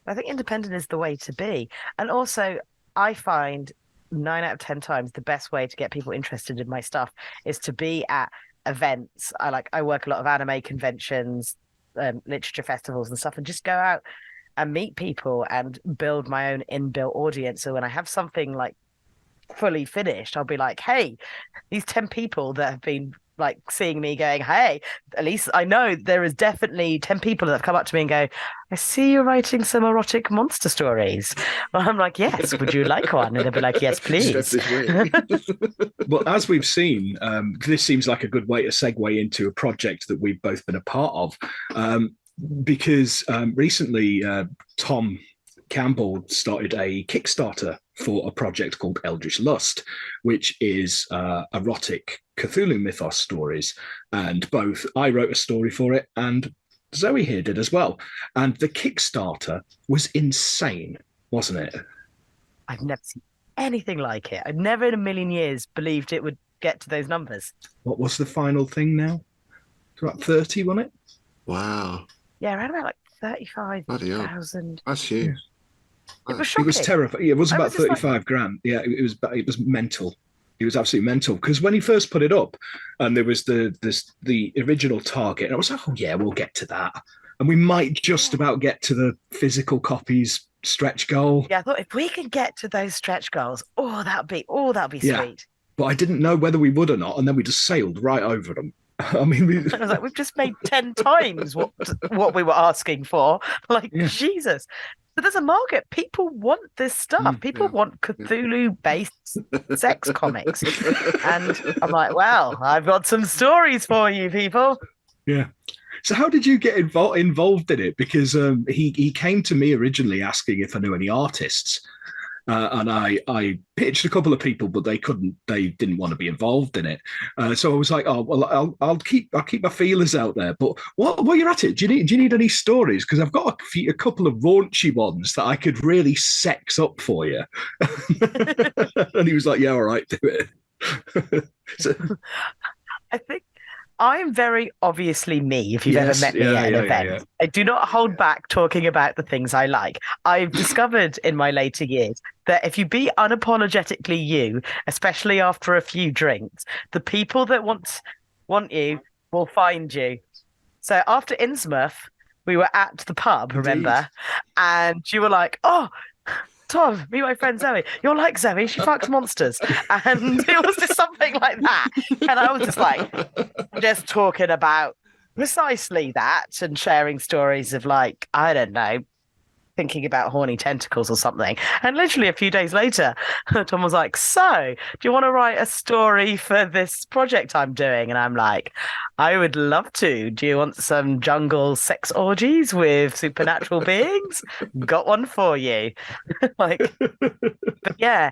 I think independent is the way to be. And also, I find 9 out of 10 times the best way to get people interested in my stuff is to be at events. I work a lot of anime conventions, literature festivals and stuff, and just go out and meet people and build my own inbuilt audience. So when I have something like fully finished, I'll be like, hey, these 10 people that have been like seeing me going, hey, at least I know there is definitely 10 people that have come up to me and go, I see you're writing some erotic monster stories. Well, I'm like, yes, would you like one? And they'll be like, yes, please. Well, as we've seen, this seems like a good way to segue into a project that we've both been a part of, because recently Tom Campbell started a Kickstarter for a project called Eldritch Lust, which is erotic Cthulhu mythos stories. And both I wrote a story for it and Zoe here did as well. And the Kickstarter was insane, wasn't it? I've never seen anything like it. I've never in a million years believed it would get to those numbers. What was the final thing now? It's about 30, wasn't it? Wow. Yeah, around about like 35,000. That's huge. It was shocking. It was terrifying. It was I about was just 35 grand. Yeah, it was mental. It was absolutely mental because when he first put it up, and there was the original target, and I was like, oh yeah, we'll get to that, and we might just about get to the physical copies stretch goal. Yeah, I thought if we could get to those stretch goals, that'd be Yeah. sweet. But I didn't know whether we would or not, and then we just sailed right over them. I mean, I was like, we've just made 10 times what we were asking for. Like, Yeah. Jesus. But there's a market. People want this stuff. People want Cthulhu-based sex comics. And I'm like, well, I've got some stories for you, people. Yeah. So how did you get involved in it? Because he came to me originally asking if I knew any artists. And I pitched a couple of people, but they didn't want to be involved in it. So I was like, oh well, I'll keep my feelers out there. But while you're at it, do you need any stories? Because I've got a couple of raunchy ones that I could really sex up for you. And he was like, yeah, all right, do it. So, I think I'm very obviously me, if you've ever met me at an event. Yeah. I do not hold back talking about the things I like. I've discovered in my later years that if you be unapologetically you, especially after a few drinks, the people that want you will find you. So after Innsmouth, we were at the pub, remember? And you were like, oh, Tom, meet my friend Zoe. You're like Zoe, she fucks monsters. And it was just something like that. And I was just like, just talking about precisely that and sharing stories of like, I don't know, thinking about horny tentacles or something. And literally a few days later, Tom was like, so do you want to write a story for this project I'm doing? And I'm like, I would love to. Do you want some jungle sex orgies with supernatural beings? Got one for you. But yeah,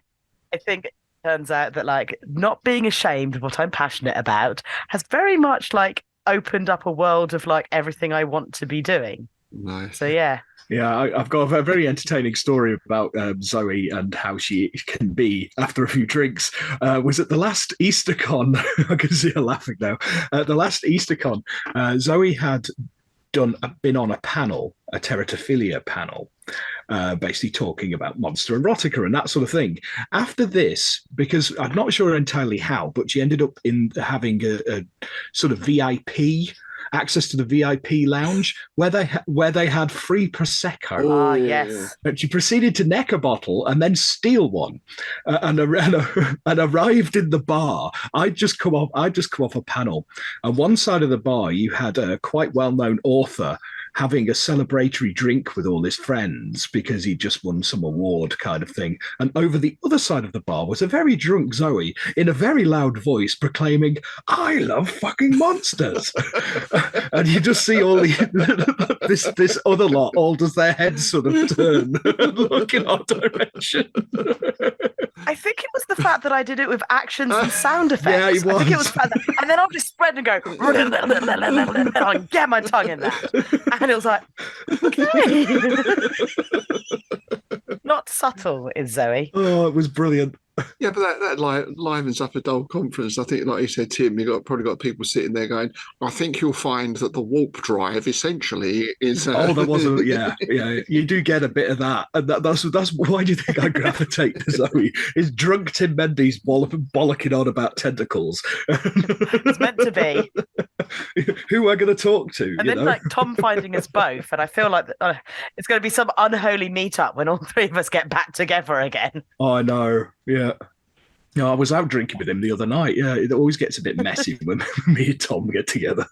I think it turns out that like not being ashamed of what I'm passionate about has very much like opened up a world of like everything I want to be doing. Nice. So yeah. Yeah, I've got a very entertaining story about Zoe and how she can be after a few drinks. Was at the last EasterCon. I can see her laughing now. At the last EasterCon, Zoe had been on a panel, a teratophilia panel, basically talking about monster erotica and that sort of thing. After this, because I'm not sure entirely how, but she ended up having a sort of VIP access to the VIP lounge where they had free prosecco. Yes. And she proceeded to neck a bottle and then steal one, and arrived in the bar. I'd just come off a panel, and one side of the bar you had a quite well-known author having a celebratory drink with all his friends because he just won some award kind of thing. And over the other side of the bar was a very drunk Zoe in a very loud voice proclaiming, "I love fucking monsters." And you just see all this other lot all does their heads sort of turn and look in our direction. I think it was the fact that I did it with actions and sound effects. Yeah, it was. I think it was the fact that, and then I'll just spread and go, and I'll get my tongue in that. And it was like, okay. Not subtle is Zoe. Oh, it was brilliant. Yeah, but that livens up a dull conference. I think, like you said, Tim, probably got people sitting there going, "I think you'll find that the warp drive essentially is." Oh, there was yeah. You do get a bit of that, and that's why do you think I gravitate to Zoe? Is drunk Tim Mendes bollocking on about tentacles? It's meant to be. Who am I going to talk to? And then like Tom finding us both, and I feel like it's going to be some unholy meetup when all three of us get back together again. Oh, I know. Yeah. No, I was out drinking with him the other night. Yeah, it always gets a bit messy when me and Tom get together.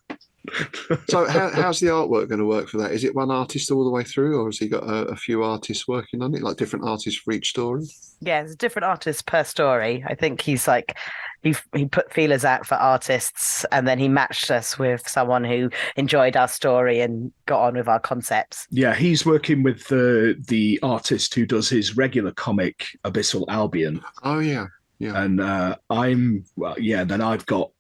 So how's the artwork going to work for that? Is it one artist all the way through, or has he got a few artists working on it, like different artists for each story? Yeah, there's a different artist per story. I think he's like, he put feelers out for artists, and then he matched us with someone who enjoyed our story and got on with our concepts. Yeah, he's working with the artist who does his regular comic, Abyssal Albion. Oh, yeah. Yeah. And then I've got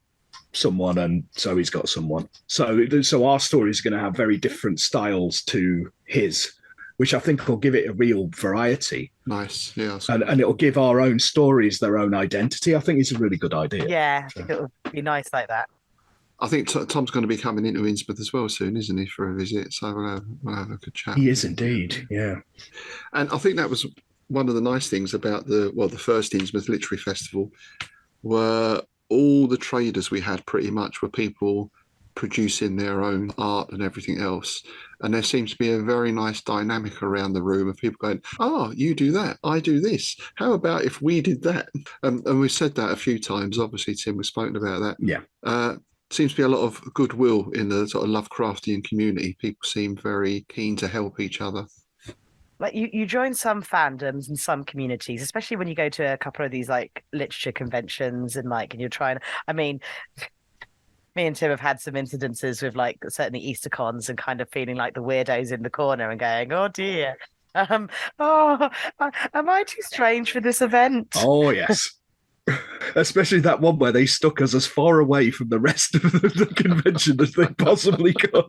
someone, and Zoe's got someone. So our story is going to have very different styles to his, which I think will give it a real variety. Nice, yeah. And it'll give our own stories their own identity. I think it's a really good idea. Yeah, I think it would be nice like that. I think Tom's going to be coming into Innsmouth as well soon, isn't he, for a visit? So we'll have a good chat. He is indeed, yeah. And I think that was one of the nice things about the first Innsmouth Literary Festival, were all the traders we had pretty much were people producing their own art and everything else. And there seems to be a very nice dynamic around the room of people going, "Oh, you do that, I do this. How about if we did that?" And we've said that a few times. Obviously, Tim, we've spoken about that. Yeah. Seems to be a lot of goodwill in the sort of Lovecraftian community. People seem very keen to help each other. Like you join some fandoms and some communities, especially when you go to a couple of these like literature conventions and you're trying. I mean, me and Tim have had some incidences with like certainly Easter cons and kind of feeling like the weirdos in the corner and going, "Oh dear, am I too strange for this event?" Oh yes. Especially that one where they stuck us as far away from the rest of the convention as they possibly could.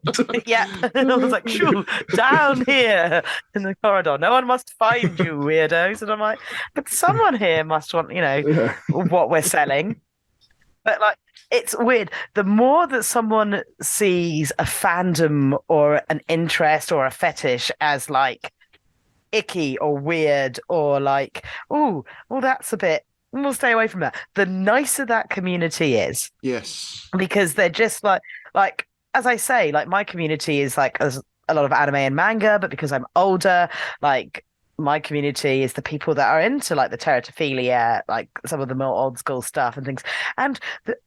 Yeah. And I was like, "Shoo, down here in the corridor. No one must find you, weirdos." And I'm like, but someone here must want, what we're selling. But like, it's weird. The more that someone sees a fandom or an interest or a fetish as like icky or weird or like, "Oh, well, that's a bit, we'll stay away from that," the nicer that community is. Yes. Because they're just like, as I say, like my community is like a lot of anime and manga, but because I'm older, like my community is the people that are into like the teratophilia, like some of the more old school stuff and things. And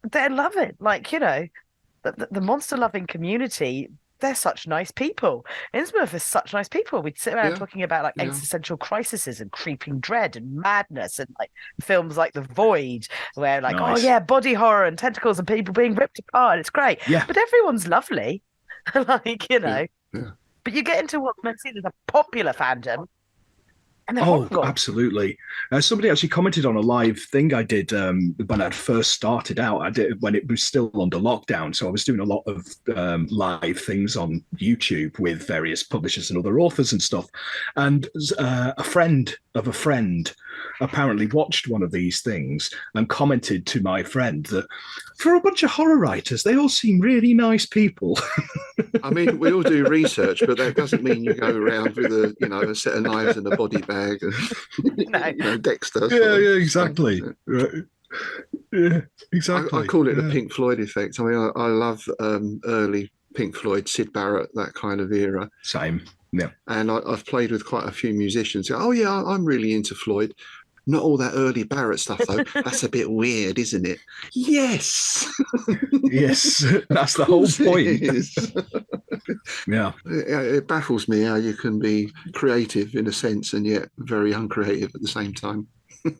they love it. Like, the monster loving community, they're such nice people. Innsmouth is such nice people. We'd sit around talking about like existential crises and creeping dread and madness and like films like The Void, where like, nice. Oh yeah, body horror and tentacles and people being ripped apart. It's great. Yeah. But everyone's lovely. Like, Yeah. But you get into what's meant to be the popular fandom. And horrible. Absolutely. Somebody actually commented on a live thing I did when I first started out. I did when it was still under lockdown. So I was doing a lot of live things on YouTube with various publishers and other authors and stuff. And a friend of a friend apparently watched one of these things and commented to my friend that for a bunch of horror writers, they all seem really nice people. I mean, we all do research, but that doesn't mean you go around with a set of knives and a body bag and Dexter. Yeah, exactly. Right. Yeah, exactly. I call it the Pink Floyd effect. I mean, I love early Pink Floyd, Syd Barrett, that kind of era. Same. Yeah. And I've played with quite a few musicians. Oh yeah, I'm really into Floyd. Not all that early Barrett stuff, though. That's a bit weird, isn't it? Yes. Yes, that's the whole point. Yeah. It baffles me how you can be creative in a sense and yet very uncreative at the same time.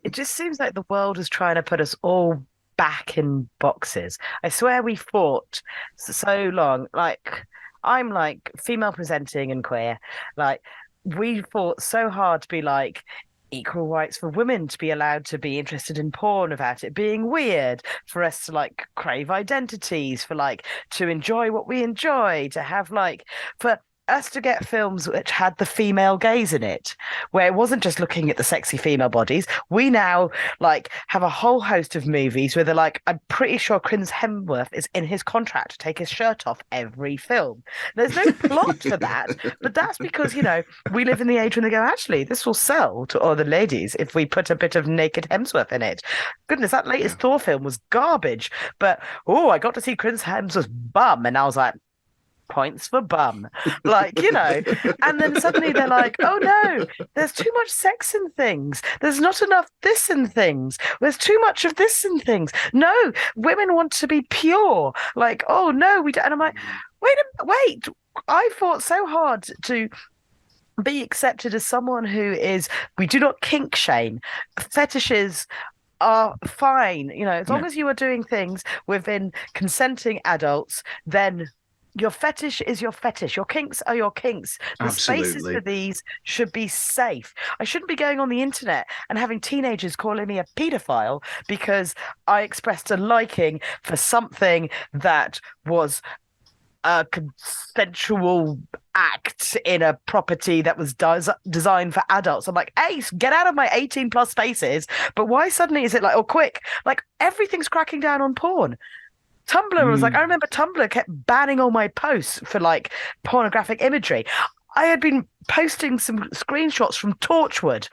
It just seems like the world is trying to put us all back in boxes. I swear we fought so long. Like, I'm like female presenting and queer. Like, we fought so hard to be like equal rights for women to be allowed to be interested in porn without it being weird, for us to like crave identities, for like to enjoy what we enjoy, to have like for us to get films which had the female gaze in it, where it wasn't just looking at the sexy female bodies. We now like have a whole host of movies where they're like, I'm pretty sure Chris Hemsworth is in his contract to take his shirt off every film. There's no plot for that, but that's because, you know, we live in the age when they go, actually, this will sell to other ladies if we put a bit of naked Hemsworth in it. Goodness, that latest Thor film was garbage, but I got to see Chris Hemsworth's bum, and I was like, points for bum, like, you know. And then suddenly they're like, oh no, there's too much sex in things, there's not enough this in things, there's too much of this in things. No, women want to be pure, like, oh no, we don't. And I'm like, wait, I fought so hard to be accepted as someone who is, we do not kink shame. Fetishes are fine, you know, as long as you are doing things within consenting adults, then your fetish is your fetish. Your kinks are your kinks. The spaces for these should be safe. I shouldn't be going on the internet and having teenagers calling me a paedophile because I expressed a liking for something that was a consensual act in a property that was designed for adults. I'm like, hey, get out of my 18 plus spaces. But why suddenly is it like, oh, quick, like everything's cracking down on porn? Tumblr was like, I remember Tumblr kept banning all my posts for like pornographic imagery. I had been posting some screenshots from Torchwood.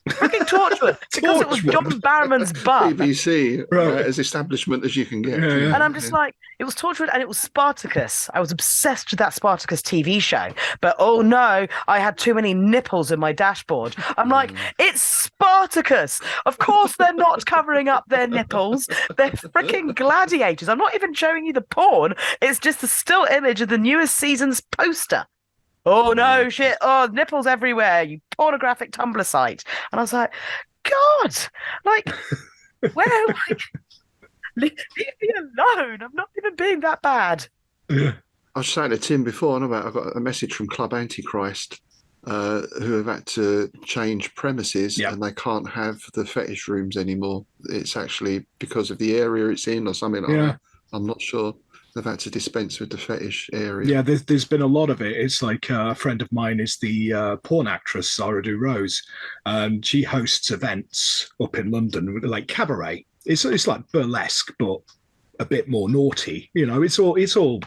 Freaking Torchwood, because it was John Barrowman's bum. BBC, as establishment as you can get. Yeah. And I'm just like, it was Torchwood and it was Spartacus. I was obsessed with that Spartacus TV show. But oh no, I had too many nipples in my dashboard. I'm like, it's Spartacus. Of course they're not covering up their nipples. They're freaking gladiators. I'm not even showing you the porn. It's just a still image of the newest season's poster. Oh no, shit! Oh, nipples everywhere! You pornographic Tumblr site. And I was like, God, like, where am I? Leave me alone! I'm not even being that bad. I was saying to Tim before, I got a message from Club Antichrist, who have had to change premises and they can't have the fetish rooms anymore. It's actually because of the area it's in or something like that. I'm not sure. They've had to dispense with the fetish area. Yeah, there's been a lot of it. It's like a friend of mine is the porn actress, Sarah Du Rose. She hosts events up in London, like cabaret. It's like burlesque, but a bit more naughty. You know, it's all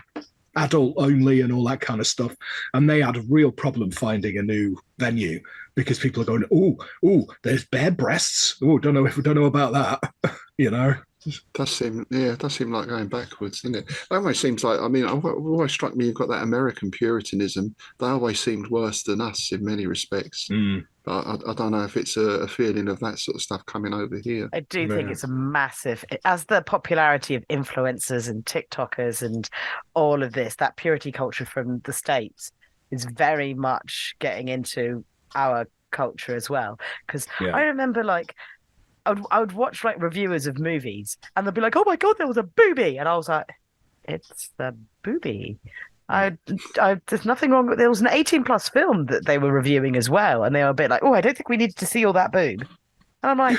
adult only and all that kind of stuff. And they had a real problem finding a new venue because people are going, oh, there's bare breasts. Oh, don't know about that. You know. Does seem like going backwards, doesn't it? It almost seems like, I mean, it always struck me you've got that American Puritanism. They always seemed worse than us in many respects. But I don't know if it's a feeling of that sort of stuff coming over here. I do think it's a massive, as the popularity of influencers and TikTokers and all of this, that purity culture from the States is very much getting into our culture as well. Because I remember like, I would watch like reviewers of movies and they'd be like, oh my God, there was a boobie. And I was like, it's the boobie. There's nothing wrong with it. There was an 18 plus film that they were reviewing as well. And they were a bit like, oh, I don't think we needed to see all that boob. And I'm like,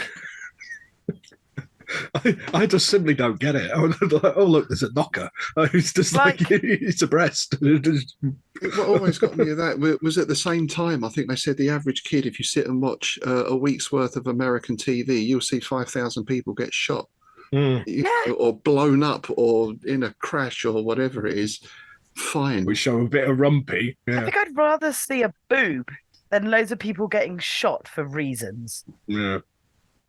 I just simply don't get it. Oh, look, there's a knocker. It's just like it's a breast. What always got me of that was at the same time, I think they said the average kid, if you sit and watch a week's worth of American TV, you'll see 5,000 people get shot or blown up or in a crash or whatever it is. Fine. We show a bit of rumpy. Yeah. I think I'd rather see a boob than loads of people getting shot for reasons. Yeah.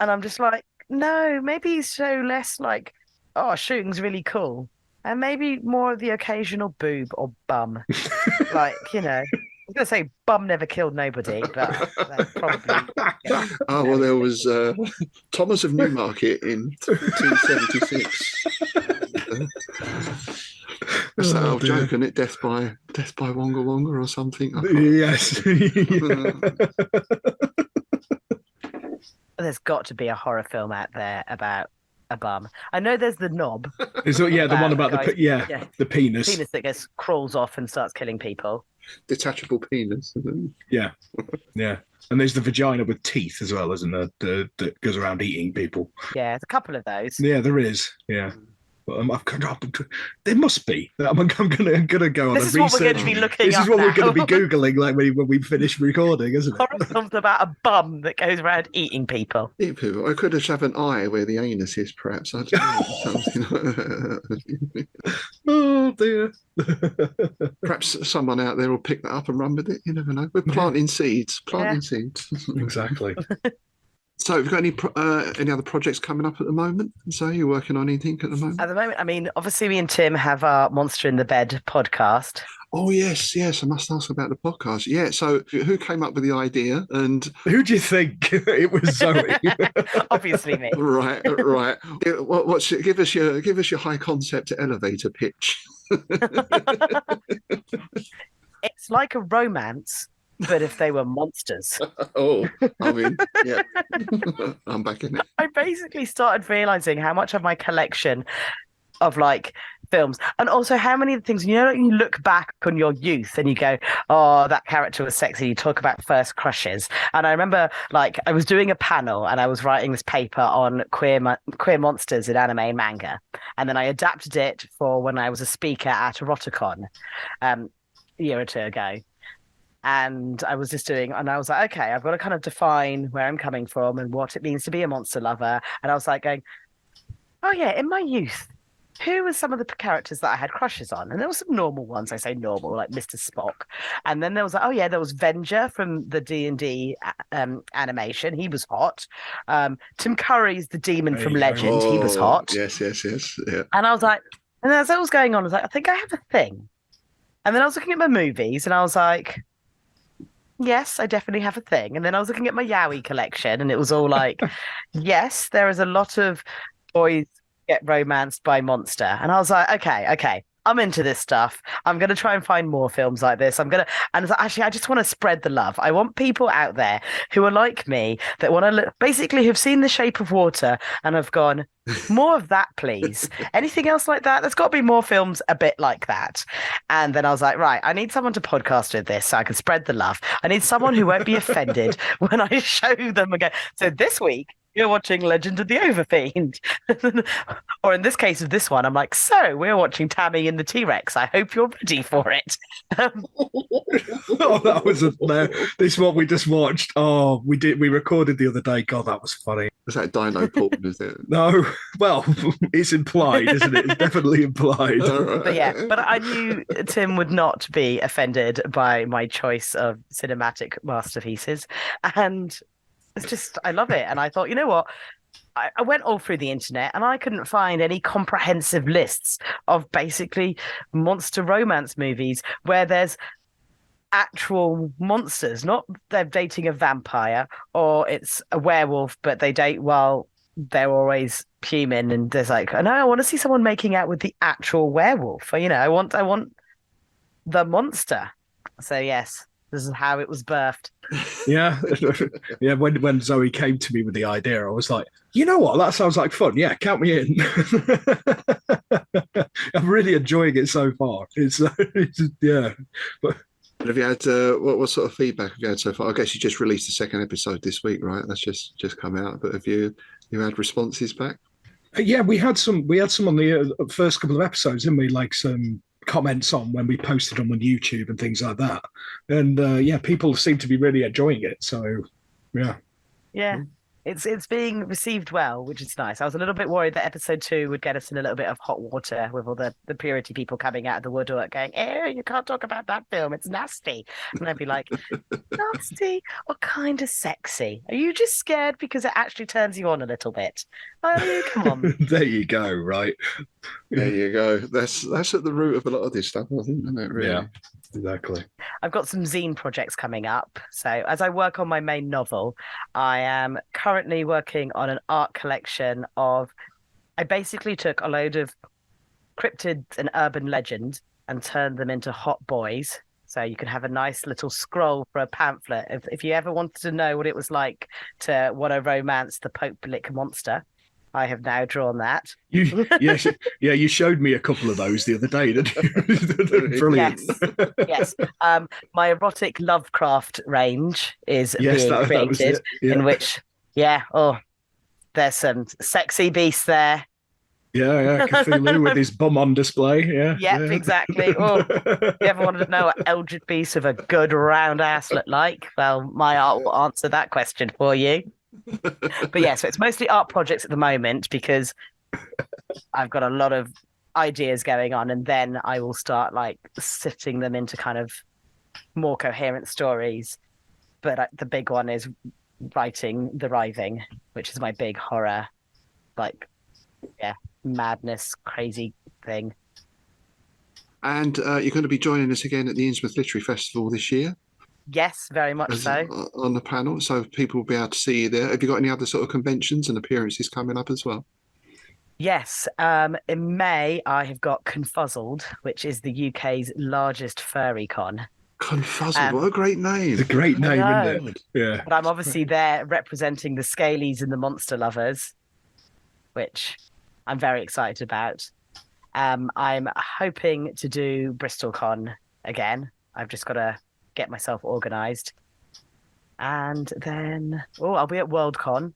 And I'm just like, no, maybe show less like, oh, shooting's really cool. And maybe more of the occasional boob or bum. Like, you know. was going to say bum never killed nobody, but that's probably. Yeah. Oh, well, there was Thomas of Newmarket in 1776. That's that old joke, isn't it? Death by Wonga Wonga or something. I can't- Yes. There's got to be a horror film out there about a bum. I know there's The Knob. The one about guys, the penis. Penis that goes crawls off and starts killing people. Detachable penis. Yeah. And there's the vagina with teeth as well, isn't there? That goes around eating people. Yeah, there's a couple of those. Yeah, there is. Yeah. But there must be. I'm gonna go on This a is what we're going research. to be looking This up is what we're now. going to be googling like when we finish recording, isn't it? Horror films about a bum that goes around eating people. Eat people. I could just have an eye where the anus is, perhaps. I don't know. Something like that. Oh dear. Perhaps someone out there will pick that up and run with it. You never know. We're planting seeds. Seeds. Exactly. So, have you got any other projects coming up at the moment? So, you working on anything at the moment? At the moment, I mean, obviously, me and Tim have our Monster in the Bed podcast. Oh, yes. I must ask about the podcast. Yeah. So, who came up with the idea? And Who do you think? It was Zoe. Obviously, me. right. Give us your high concept elevator pitch. It's like a romance, but if they were monsters. Oh, I mean, yeah. I'm back in it. I basically started realizing how much of my collection of like films, and also how many of the things, like you look back on your youth and you go, oh, that character was sexy. You talk about first crushes. And I remember like I was doing a panel and I was writing this paper on queer monsters in anime and manga. And then I adapted it for when I was a speaker at Eroticon a year or two ago. And I was just doing, and I was like, okay, I've got to kind of define where I'm coming from and what it means to be a monster lover. And I was like going, oh yeah, in my youth, who were some of the characters that I had crushes on? And there were some normal ones. I say normal, like Mr. Spock. And then there was like, oh yeah, there was Venger from the D&D animation. He was hot. Tim Curry's the demon from Legend. He was hot. Yes. Yeah. And I was like, and as that was going on, I was like, I think I have a thing. And then I was looking at my movies and I was like, yes, I definitely have a thing. And then I was looking at my Yowie collection and it was all like, yes, there is a lot of boys get romanced by monster. And I was like, okay, I'm into this stuff. I'm going to try and find more films like this. And it's like, actually, I just want to spread the love. I want people out there who are like me that want to basically who've seen The Shape of Water and have gone, more of that, please. Anything else like that? There's got to be more films a bit like that. And then I was like, right, I need someone to podcast with this so I can spread the love. I need someone who won't be offended when I show them and go, so this week, you're watching Legend of the Overfiend. Or in this case of this one, I'm like, so we're watching Tammy and the T-Rex. I hope you're ready for it. Oh, that was this is what we just watched. Oh, we recorded the other day. God, that was funny. Was that dino porn, is it? No, well, it's implied, isn't it? It's definitely implied. But yeah, but I knew Tim would not be offended by my choice of cinematic masterpieces. And it's just, I love it. And I thought, you know what? I went all through the internet and I couldn't find any comprehensive lists of basically monster romance movies where there's actual monsters, not they're dating a vampire or it's a werewolf, but they date while they're always human. And there's like, no, I want to see someone making out with the actual werewolf. Or, I want the monster. So yes. This is how it was birthed. Yeah. Yeah. When Zoe came to me with the idea, I was like, you know what? That sounds like fun. Yeah, count me in. I'm really enjoying it so far. It's yeah. But have you had what sort of feedback have you had so far? I guess you just released the second episode this week, right? That's just come out. But have you had responses back? Yeah, we had some on the first couple of episodes, didn't we? Like some comments on when we posted them on YouTube and things like that. And yeah, people seem to be really enjoying it. So yeah. Yeah. It's being received well, which is nice. I was a little bit worried that episode 2 would get us in a little bit of hot water with all the purity people coming out of the woodwork going, you can't talk about that film. It's nasty. And I'd be like, nasty or kind of sexy? Are you just scared because it actually turns you on a little bit? Oh, come on. There you go, right? There you go. That's at the root of a lot of this stuff, I think, isn't it, really? Yeah. Exactly. I've got some zine projects coming up. So as I work on my main novel, I am currently working on an art collection of. I basically took a load of cryptids and urban legends and turned them into hot boys. So you can have a nice little scroll for a pamphlet. If you ever wanted to know what it was like to want to romance the Pope Blick monster, I have now drawn that. You showed me a couple of those the other day. Brilliant. Yes. My erotic Lovecraft range is Yes, being that was created, it. Yeah. in which, there's some sexy beasts there. Yeah, Cthulhu with his bum on display. Yep, exactly. Oh, if you ever wanted to know what Eldritch beasts with a good round ass look like? Well, my art will answer that question for you. But yeah, so it's mostly art projects at the moment because I've got a lot of ideas going on, and then I will start like sitting them into kind of more coherent stories. But the big one is writing The Writhing, which is my big horror, madness, crazy thing. And you're going to be joining us again at the Innsmouth Literary Festival this year. Yes, very much so. On the panel, so people will be able to see you there. Have you got any other sort of conventions and appearances coming up as well? Yes. In May, I have got Confuzzled, which is the UK's largest furry con. Confuzzled, what a great name. It's a great name, isn't it? Yeah. But I'm obviously there representing the Scalies and the monster lovers, which I'm very excited about. I'm hoping to do BristolCon again. I've just got to get myself organised. And then, I'll be at WorldCon.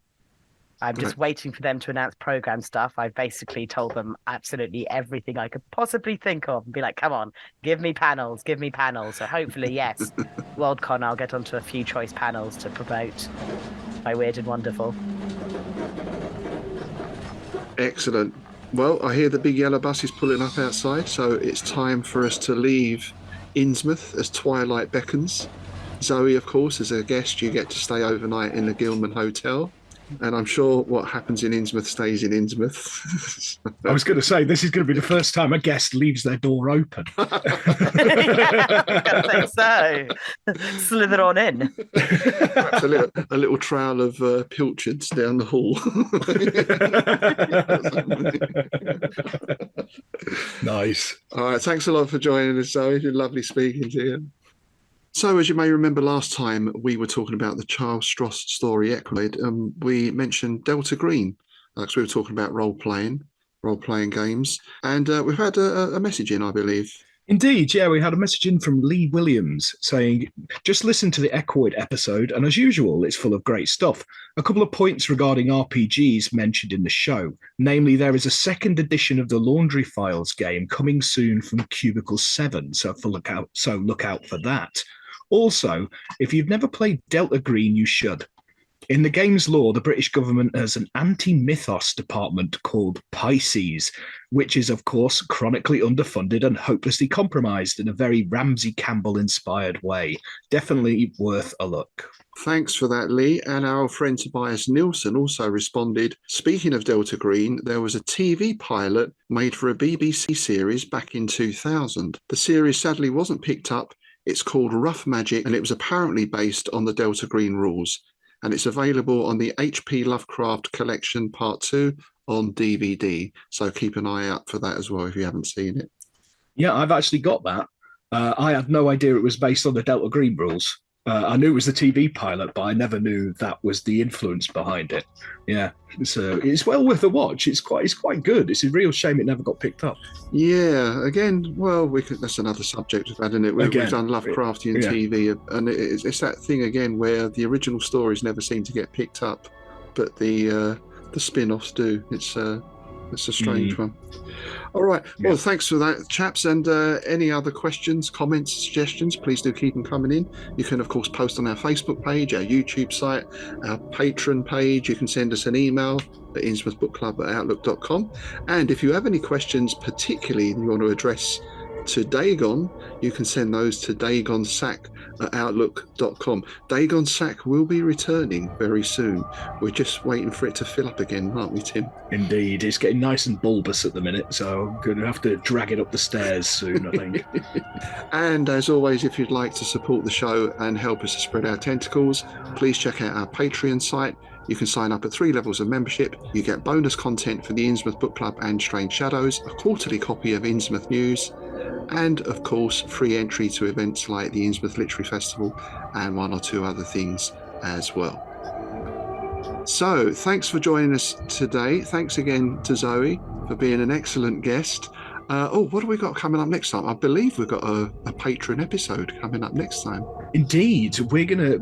I'm just waiting for them to announce program stuff. I've basically told them absolutely everything I could possibly think of and be like, come on, give me panels. So hopefully, yes, WorldCon, I'll get onto a few choice panels to promote my Weird and Wonderful. Excellent. Well, I hear the big yellow bus is pulling up outside, so it's time for us to leave Innsmouth as twilight beckons. Zoe, of course, as a guest, you get to stay overnight in the Gilman Hotel. And I'm sure what happens in Innsmouth stays in Innsmouth. I was going to say, this is going to be the first time a guest leaves their door open. I think so. Slither on in. Perhaps a little trail of pilchards down the hall. Nice. All right, thanks a lot for joining us, Zoe. It's been lovely speaking to you. So, as you may remember, last time we were talking about the Charles Stross story Equalid, we mentioned Delta Green, because we were talking about role-playing games, and we've had a message in, I believe. Indeed, yeah, we had a message in from Lee Williams saying, just listen to the Equoid episode, and as usual, it's full of great stuff. A couple of points regarding RPGs mentioned in the show. Namely, there is a second edition of the Laundry Files game coming soon from Cubicle 7, so look out for that. Also, if you've never played Delta Green, you should. In the game's lore, the British government has an anti-mythos department called Pisces, which is, of course, chronically underfunded and hopelessly compromised in a very Ramsey Campbell-inspired way. Definitely worth a look. Thanks for that, Lee. And our old friend Tobias Nielsen also responded, speaking of Delta Green, there was a TV pilot made for a BBC series back in 2000. The series sadly wasn't picked up. It's called Rough Magic, and it was apparently based on the Delta Green rules. And it's available on the H.P. Lovecraft Collection Part 2 on DVD. So keep an eye out for that as well if you haven't seen it. Yeah, I've actually got that. I had no idea it was based on the Delta Green rules. I knew it was the TV pilot, but I never knew that was the influence behind it. Yeah, so it's well worth a watch. It's quite good. It's a real shame it never got picked up. Yeah, again, well, that's another subject we've had, isn't it? We've done Lovecraftian TV, and it's that thing again where the original stories never seem to get picked up, but the spin-offs do. It's a strange one. All right. Well, thanks for that, chaps. And any other questions, comments, suggestions, please do keep them coming in. You can, of course, post on our Facebook page, our YouTube site, our Patreon page. You can send us an email at innsmouthbookclub@outlook.com. And if you have any questions, particularly you want to address to Dagon, you can send those to dagonsack@outlook.com. Dagon Sack will be returning very soon. We're just waiting for it to fill up again, aren't we, Tim? Indeed. It's getting nice and bulbous at the minute, so I'm going to have to drag it up the stairs soon, I think. And as always, if you'd like to support the show and help us to spread our tentacles, please check out our Patreon site. You can sign up at 3 levels of membership. You get bonus content for the Innsmouth Book Club and Strange Shadows, a quarterly copy of Innsmouth News, and of course, free entry to events like the Innsmouth Literary Festival and 1 or 2 other things as well. So, thanks for joining us today. Thanks again to Zoe for being an excellent guest. What have we got coming up next time? I believe we've got a patron episode coming up next time. Indeed, we're gonna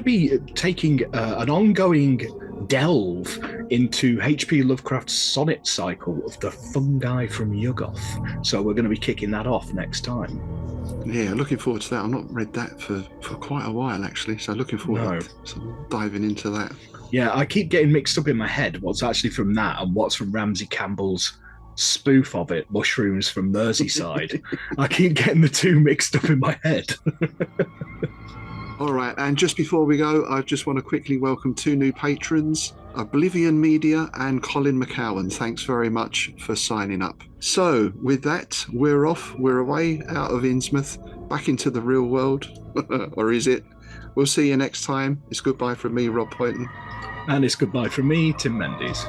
be taking an ongoing delve into H.P. Lovecraft's sonnet cycle of the fungi from Yuggoth. So we're going to be kicking that off next time. Yeah, looking forward to that. I've not read that for quite a while actually, so looking forward to diving into that. Yeah, I keep getting mixed up in my head what's actually from that and what's from Ramsey Campbell's spoof of it, Mushrooms from Merseyside. I keep getting the two mixed up in my head. All right, and just before we go, I just want to quickly welcome 2 new patrons, Oblivion Media and Colin McCowan. Thanks very much for signing up. So with that, we're off. We're away out of Innsmouth, back into the real world. Or is it? We'll see you next time. It's goodbye from me, Rob Poynton. And it's goodbye from me, Tim Mendes.